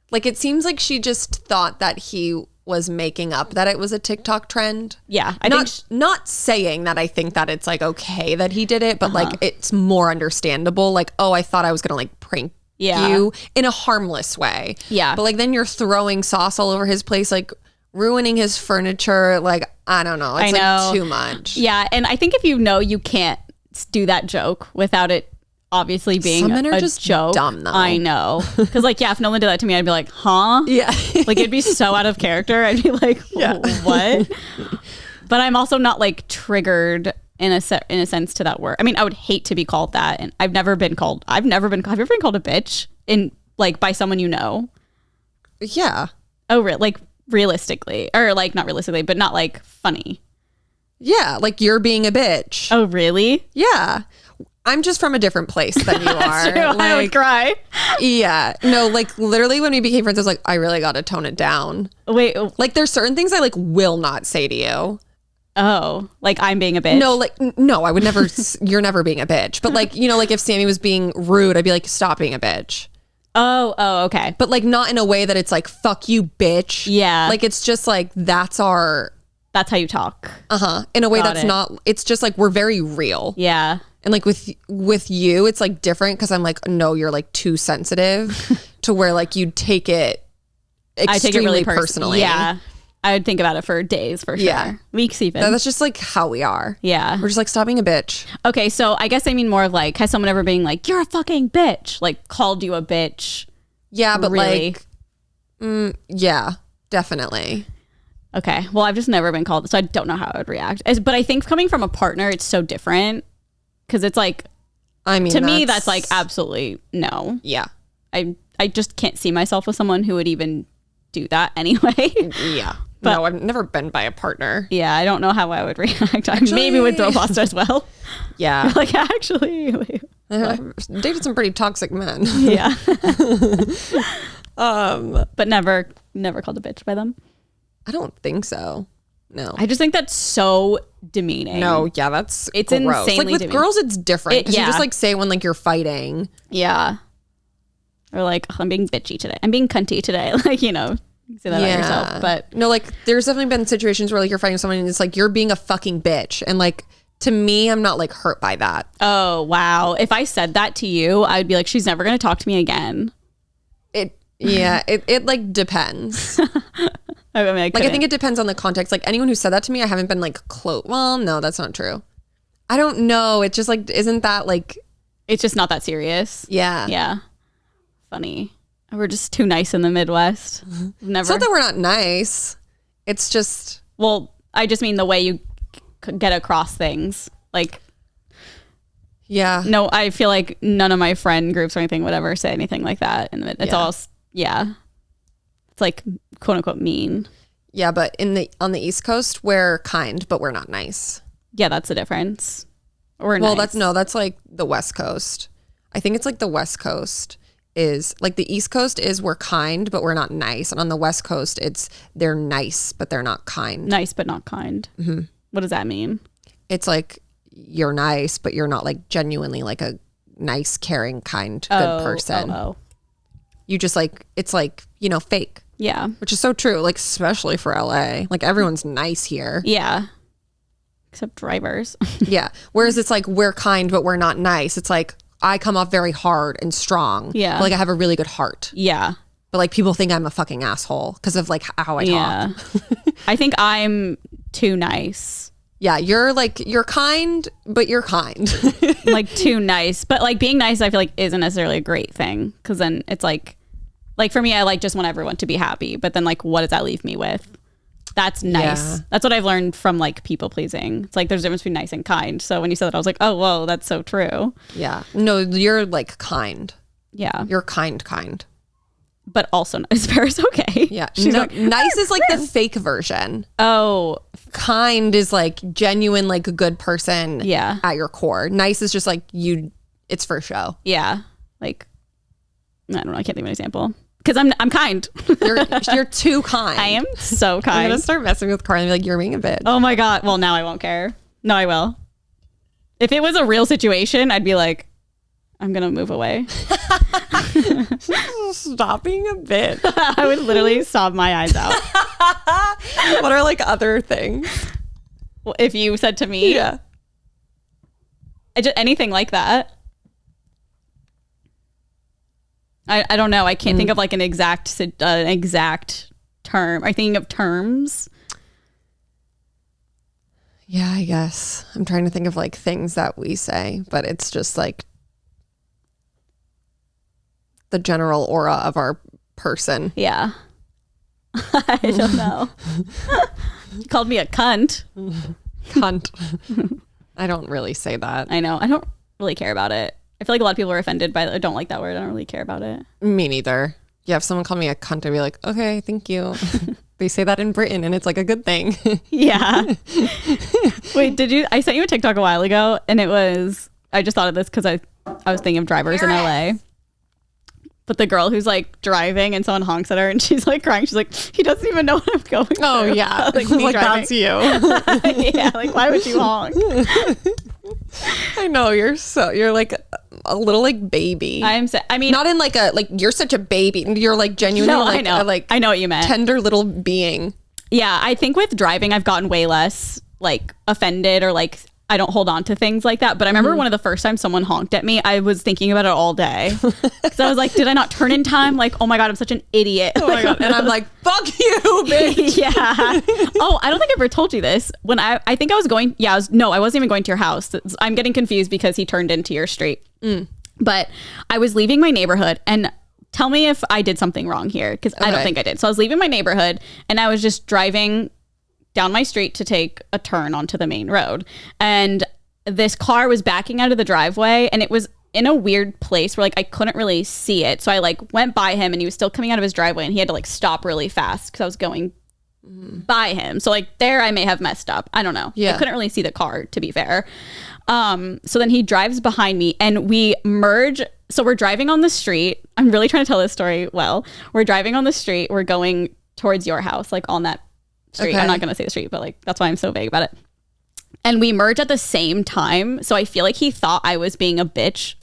Like, it seems like she just thought that he was making up that it was a TikTok trend. Yeah. Not saying that I think that it's like okay that he did it, but like it's more understandable. Like, oh, I thought I was going to like prank you in a harmless way. Yeah. But like then you're throwing sauce all over his place, like ruining his furniture. Like, I don't know. It's like too much. Yeah. And I think if you can't do that joke without it obviously being Some men are a just joke. dumb though. I know. Because like, yeah, if Nolan did that to me, I'd be like, huh? Yeah. Like, it'd be so out of character. I'd be like, what? But I'm also not like triggered in a sense to that word. I mean, I would hate to be called that. And have you ever been called a bitch in like by someone you know? Yeah. Oh, like realistically, or like not realistically, but not like funny. Yeah. Like you're being a bitch. Oh, really? Yeah. I'm just from a different place than you are. True. Like, I would cry. Yeah. No, like literally when we became friends, I was like, I really got to tone it down. Wait. Like there's certain things I like will not say to you. Oh, like I'm being a bitch? No, like, no, I would never, you're never being a bitch. But like, you know, like if Sammy was being rude, I'd be like, stop being a bitch. Oh, okay. But like not in a way that it's like, fuck you, bitch. Yeah. Like it's just like, that's how you talk. In a way Got that's it. not, it's just like, we're very real. Yeah. And like with you, it's like different because I'm like, no, you're like too sensitive to where like you'd take it extremely I take it really personally. Yeah. I would think about it for days for sure. Yeah. Weeks even. That's just like how we are. Yeah. We're just like, stop being a bitch. Okay, so I guess I mean more of like, has someone ever been like, you're a fucking bitch? Like called you a bitch? Yeah, but really? like, yeah, definitely. Okay. Well, I've just never been called, so I don't know how I would react. But I think coming from a partner, it's so different. Because it's like, I mean, to me, that's like absolutely no. Yeah. I just can't see myself with someone who would even do that anyway. Yeah. But, no, I've never been by a partner. Yeah, I don't know how I would react. I maybe would throw pasta as well. Yeah. Like, actually. I've dated some pretty toxic men. Yeah. But never called a bitch by them. I don't think so. No. I just think that's so demeaning. No, yeah, it's gross. Insanely Like with demeaning. girls, it's different. Because you just like say when like you're fighting. Yeah. Or like, oh, I'm being bitchy today. I'm being cunty today. Like, you know, you say that about yourself. But no, like there's definitely been situations where like you're fighting someone and it's like you're being a fucking bitch. And like to me, I'm not like hurt by that. Oh, wow. If I said that to you, I would be like, she's never going to talk to me again. It like depends. I mean, I think it depends on the context. Like anyone who said that to me, I haven't been like close. Well, no, that's not true. I don't know. It's just like, isn't that like, it's just not that serious. yeah. Yeah. Funny. We're just too nice in the Midwest. Never. It's not that we're not nice. It's just, well, I just mean the way you get across things. Like, yeah. no, I feel like none of my friend groups or anything would ever say anything like that. And it's all, yeah. It's like quote unquote mean. Yeah, but on the East Coast, we're kind, but we're not nice. Yeah, that's the difference. We're well, nice. that's like the West Coast. I think it's like the West Coast is like the East Coast is we're kind, but we're not nice. And on the West Coast, it's they're nice, but they're not kind. Nice, but not kind. Mm-hmm. What does that mean? It's like you're nice, but you're not like genuinely like a nice, caring, kind, good person. You just like, it's like, you know, fake. Yeah. Which is so true, like especially for LA. Like everyone's nice here. Yeah. Except drivers. Yeah. Whereas it's like we're kind, but we're not nice. It's like I come off very hard and strong. Yeah. But like I have a really good heart. Yeah. But like people think I'm a fucking asshole because of like how I talk. I think I'm too nice. Yeah, you're kind, but you're kind. Like too nice. But like being nice, I feel like isn't necessarily a great thing, because then it's like for me, I like just want everyone to be happy. But then like, what does that leave me with? That's nice. Yeah. That's what I've learned from like people pleasing. It's like there's a difference between nice and kind. So when you said that, I was like, oh, whoa, that's so true. Yeah. No, you're like kind. Yeah. You're kind. But also nice. Farrah's okay. Yeah. Nice is like the fake version. Oh. Kind is like genuine, like a good person yeah. at your core. Nice is just like it's for show. Yeah. Like, I don't know. I can't think of an example. Because I'm kind. You're too kind. I am so kind. I'm going to start messing with Carly and be like, you're being a bitch. Oh my God. Well, now I won't care. No, I will. If it was a real situation, I'd be like, I'm going to move away. Stop being a bitch. I would literally sob my eyes out. What are like other things? Well, if you said to me, yeah, anything like that. I don't know. I can't think of like an exact term. Are you thinking of terms? Yeah, I guess. I'm trying to think of like things that we say, but it's just like the general aura of our person. Yeah. I don't know. You called me a cunt. Cunt. I don't really say that. I know. I don't really care about it. I feel like a lot of people are offended by it. I don't like that word. I don't really care about it. Me neither. Yeah, if someone called me a cunt, I'd be like, okay, thank you. They say that in Britain and it's like a good thing. Yeah. Wait, I sent you a TikTok a while ago and it was, I just thought of this because I was thinking of drivers in LA. But the girl who's like driving and someone honks at her and she's like crying. She's like, he doesn't even know what I'm going through. Oh yeah. Like, that's you. Yeah. Like, why would you honk? I know you're like a little like baby. Not in like you're such a baby. You're like genuinely like I know what you meant. Tender little being. Yeah. I think with driving, I've gotten way less like offended or like I don't hold on to things like that. But I remember one of the first times someone honked at me, I was thinking about it all day. Because I was like, did I not turn in time? Like, oh my God, I'm such an idiot. Oh my God. And I'm like, fuck you, bitch. Yeah. Oh, I don't think I ever told you this. When I think I was going, I wasn't even going to your house. I'm getting confused because he turned into your street. But I was leaving my neighborhood and tell me if I did something wrong here. Because I don't think I did. So I was leaving my neighborhood and I was just driving down my street to take a turn onto the main road. And this car was backing out of the driveway and it was in a weird place where like I couldn't really see it. So I like went by him and he was still coming out of his driveway and he had to like stop really fast because I was going by him. So like there I may have messed up. I don't know. Yeah. I couldn't really see the car, to be fair. So then he drives behind me and we merge. So we're driving on the street. I'm really trying to tell this story well. We're driving on the street. We're going towards your house, like on that street. Okay. I'm not going to say the street, but like that's why I'm so vague about it. And we merge at the same time. So I feel like he thought I was being a bitch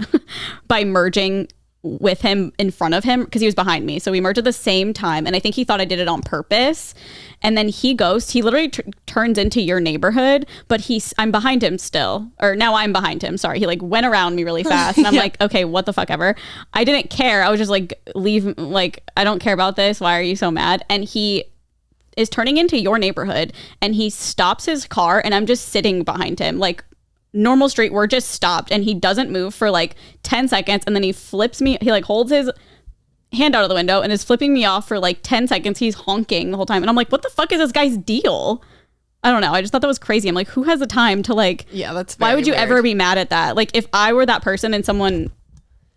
by merging with him in front of him because he was behind me. So we merged at the same time. And I think he thought I did it on purpose. And then he literally turns into your neighborhood, but I'm behind him still. Or now I'm behind him. Sorry. He like went around me really fast. And I'm like, okay, what the fuck ever. I didn't care. I was just like, I don't care about this. Why are you so mad? And he is turning into your neighborhood and he stops his car and I'm just sitting behind him like normal street. We're just stopped and he doesn't move for like 10 seconds and then he flips me. He like holds his hand out of the window and is flipping me off for like 10 seconds. He's honking the whole time and I'm like, what the fuck is this guy's deal? I don't know. I just thought that was crazy. I'm like, who has the time to like, that's why would you weird. ever be mad at that? Like if I were that person and someone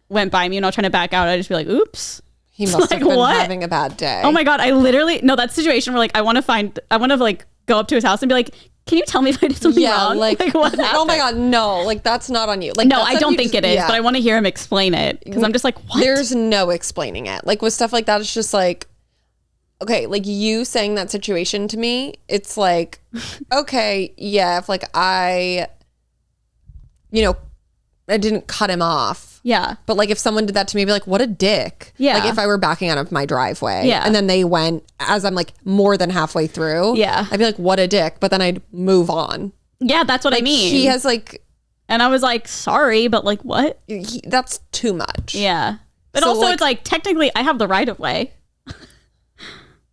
went by me and I was trying to back out, I'd just be like, oops. He must have been having a bad day. Oh my God. That situation where like, I want to like go up to his house and be like, can you tell me if I did something wrong? Like what happened? Oh my God, no, like that's not on you. Like no, I don't think it is, but I want to hear him explain it because I'm just like, what? There's no explaining it. Like with stuff like that, it's just like, okay, like you saying that situation to me, it's like, okay, yeah, if like I didn't cut him off. Yeah. But like if someone did that to me, I'd be like, what a dick. Yeah. Like if I were backing out of my driveway. Yeah. And then they went as I'm like more than halfway through. Yeah. I'd be like, what a dick. But then I'd move on. Yeah, that's what I mean. He has like. And I was like, sorry, but like what? That's too much. Yeah. But so also like, it's like technically I have the right of way.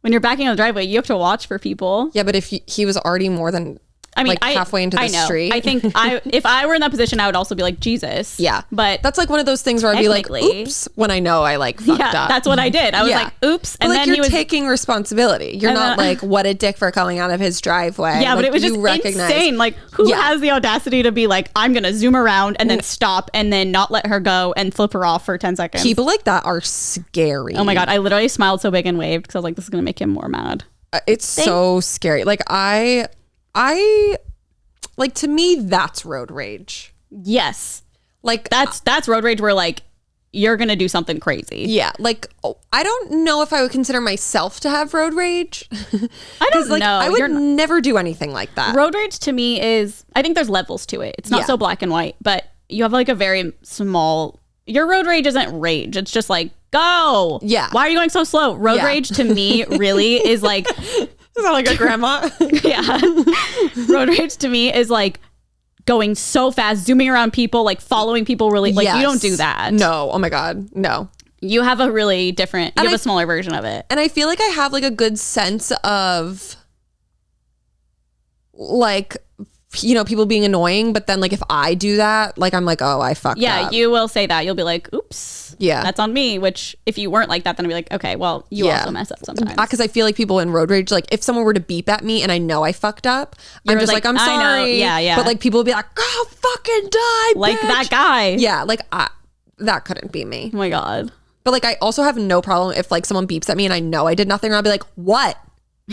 When you're backing out of the driveway, you have to watch for people. Yeah, but if he was already more than I mean, like halfway into the street. I think if I were in that position, I would also be like, Jesus. Yeah. But that's like one of those things where I'd be like, oops, when I know I like fucked up. That's what I did. I was like, oops. And then you're taking responsibility. You're not like, what a dick for coming out of his driveway. Yeah, like, but it was just insane. Like, who has the audacity to be like, I'm going to zoom around and then stop and then not let her go and flip her off for 10 seconds. People like that are scary. Oh my God. I literally smiled so big and waved because I was like, this is going to make him more mad. It's so scary. Like I like, to me, that's road rage. Yes. Like that's road rage where like you're going to do something crazy. Yeah. Like, I don't know if I would consider myself to have road rage. I don't know. I would never do anything like that. Road rage to me is, I think there's levels to it. It's not so black and white, but you have like a very small, your road rage isn't rage. It's just like, go. Yeah. Why are you going so slow? Road rage to me really is like. Is that like a grandma? Yeah. Road rage to me is like going so fast, zooming around people, like following people really. Like you don't do that. No. Oh my God. No. You have a really different, you have a smaller version of it. And I feel like I have like a good sense of like, you know, people being annoying, but then like if I do that, like I'm like, oh, I fucked up. Yeah, you will say that. You'll be like, oops. Yeah. That's on me, which if you weren't like that, then I'd be like, okay, well, you also mess up sometimes. Because I feel like people in road rage, like if someone were to beep at me and I know I fucked up, I'm just like I'm sorry. Yeah. But like people will be like, oh, fucking die, like bitch. that guy. Yeah, like that couldn't be me. Oh my God. But like I also have no problem if like someone beeps at me and I know I did nothing, I'll be like, what?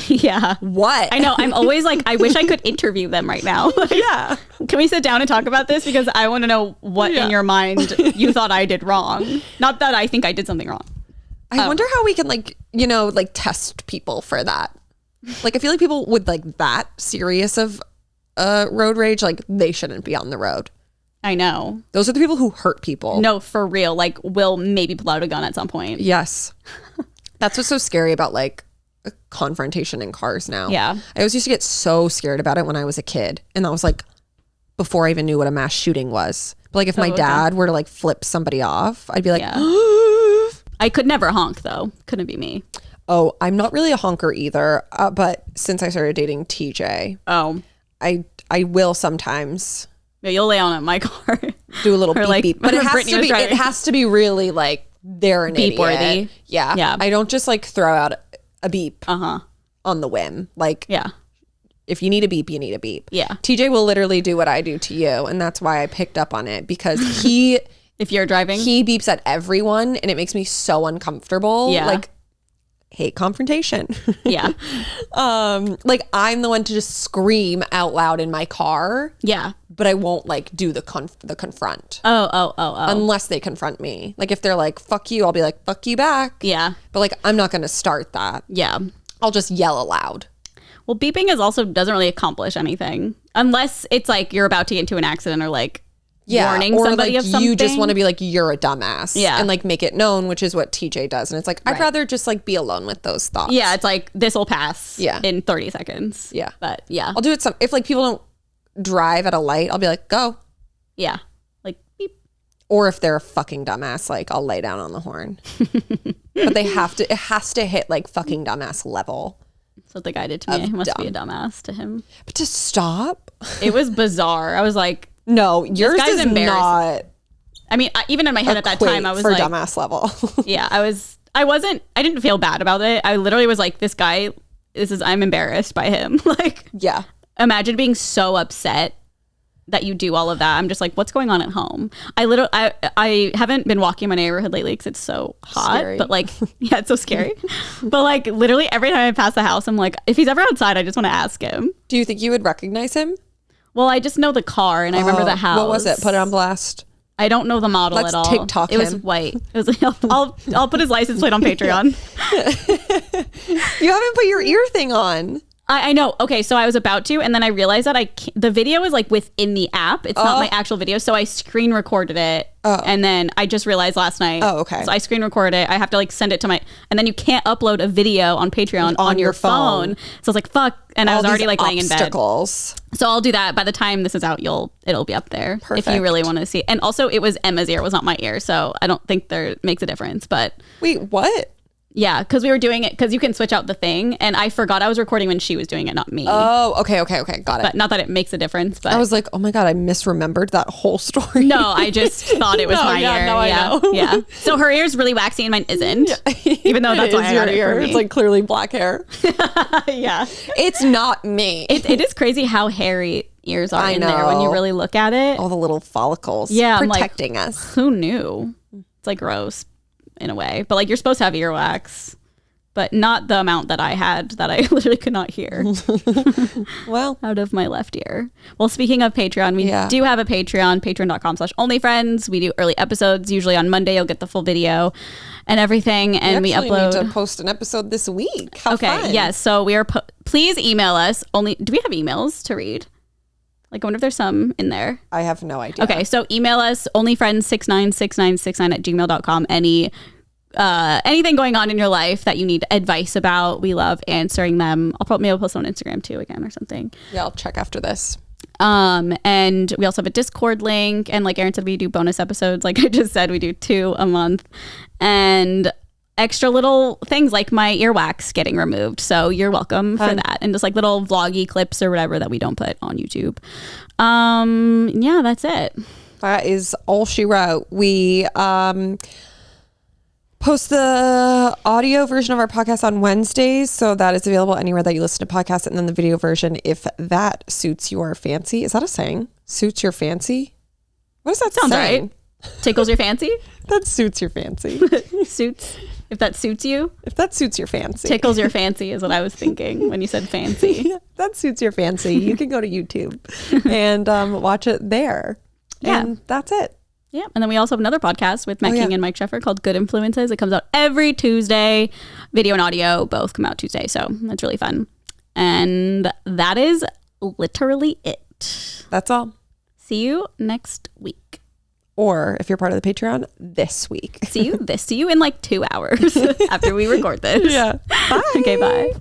Yeah. What? I know. I'm always like, I wish I could interview them right now. Like, yeah. Can we sit down and talk about this? Because I want to know what in your mind you thought I did wrong. Not that I think I did something wrong. I wonder how we can like, you know, like test people for that. Like I feel like people with like that serious of road rage, like they shouldn't be on the road. I know. Those are the people who hurt people. No, for real. Like will maybe pull out a gun at some point. Yes. That's what's so scary about like a confrontation in cars now. Yeah. I always used to get so scared about it when I was a kid. And that was like before I even knew what a mass shooting was. But like if my dad were to like flip somebody off, I'd be like, I could never honk though. Couldn't be me. Oh, I'm not really a honker either. But since I started dating TJ, I will sometimes. Yeah, you'll lay on in my car. Do a little beep like, beep. But it has to be really like they're an beep idiot. worthy. Yeah. I don't just like throw out a beep on the whim. Like if you need a beep, you need a beep. Yeah. TJ will literally do what I do to you. And that's why I picked up on it because he if you're driving, he beeps at everyone and it makes me so uncomfortable. Yeah. Like hate confrontation. Yeah. Like I'm the one to just scream out loud in my car. Yeah. But I won't like do the confront. Oh. Unless they confront me. Like if they're like, fuck you, I'll be like, fuck you back. Yeah. But like, I'm not going to start that. Yeah. I'll just yell aloud. Well, beeping is also doesn't really accomplish anything. Unless it's like you're about to get into an accident or like warning somebody like of something. You just want to be like, you're a dumbass. Yeah. And like make it known, which is what TJ does. And it's like, I'd rather just like be alone with those thoughts. Yeah. It's like, this will pass in 30 seconds. Yeah. But yeah. I'll do it if like people don't drive at a light, I'll be like, go. Yeah. Like beep. Or if they're a fucking dumbass, like I'll lay down on the horn. But it has to hit like fucking dumbass level. That's what the guy did to me. I must be a dumbass to him. But to stop? It was bizarre. I was like, no, yours is not. I mean, even in my head at that time, I was for like, dumbass level. Yeah, I didn't feel bad about it. I literally was like, this guy, I'm embarrassed by him. Like, yeah. Imagine being so upset that you do all of that. I'm just like, what's going on at home? I haven't been walking my neighborhood lately because it's so hot. Scary. But like, yeah, it's so scary. But like, literally every time I pass the house, I'm like, if he's ever outside, I just want to ask him. Do you think you would recognize him? Well, I just know the car and I remember the house. What was it? Put it on blast. I don't know the model at all. Let's TikTok It was him. white. It was. I'll put his license plate on Patreon. You haven't put your ear thing on. I know. Okay, so I was about to, and then I realized that the video is like within the app. It's not my actual video, so I screen recorded it, and then I just realized last night. Oh, okay. So I screen recorded it. I have to like send it to and then you can't upload a video on Patreon on your phone. So I was like, fuck, and I was already like laying in bed. So I'll do that. By the time this is out, it'll be up there. Perfect. If you really want to see. And also, it was Emma's ear, it was not my ear, so I don't think there makes a difference. But wait, what? Yeah, because we were doing it because you can switch out the thing, and I forgot I was recording when she was doing it, not me. Oh, okay, got it. But not that it makes a difference. But I was like, oh my God, I misremembered that whole story. No, I just thought it was my ear. No, I know. Yeah. So her ear's really waxy and mine isn't. Yeah. Even though that's why I got it for me. It's like clearly black hair. Yeah. It's not me. It is crazy how hairy ears are in there when you really look at it. All the little follicles. Yeah. Protecting us. Who knew? It's like gross in a way. But like you're supposed to have earwax. But not the amount that I had that I literally could not hear. Well, out of my left ear. Well, speaking of Patreon, we do have a Patreon, patreon.com/onlyfriends. We do early episodes. Usually on Monday, you'll get the full video and everything. And we upload. Need to post an episode this week. How fun. Yes. So we are, please email us. Do we have emails to read? Like, I wonder if there's some in there. I have no idea. Okay. So email us onlyfriends696969@gmail.com. Anything going on in your life that you need advice about, we love answering them. I'll probably post it on Instagram too again or something. Yeah, I'll check after this. And we also have a Discord link, and like Erin said, we do bonus episodes. Like I just said, we do 2 a month, and extra little things like my earwax getting removed. So you're welcome for that, and just like little vloggy clips or whatever that we don't put on YouTube. Yeah, that's it. That is all she wrote. We post the audio version of our podcast on Wednesdays, so that is available anywhere that you listen to podcasts, and then the video version, if that suits your fancy. Is that a saying? Suits your fancy? What does that sound saying? Right? Tickles your fancy? That suits your fancy. Suits. If that suits you? If that suits your fancy. Tickles your fancy is what I was thinking when you said fancy. Yeah, that suits your fancy. You can go to YouTube and watch it there. Yeah. And that's it. Yeah. And then we also have another podcast with Matt King and Mike Sheffer called Good Influences. It comes out every Tuesday. Video and audio both come out Tuesday. So it's really fun. And that is literally it. That's all. See you next week. Or if you're part of the Patreon, this week. See you in like 2 hours after we record this. Yeah. Bye. Okay, bye.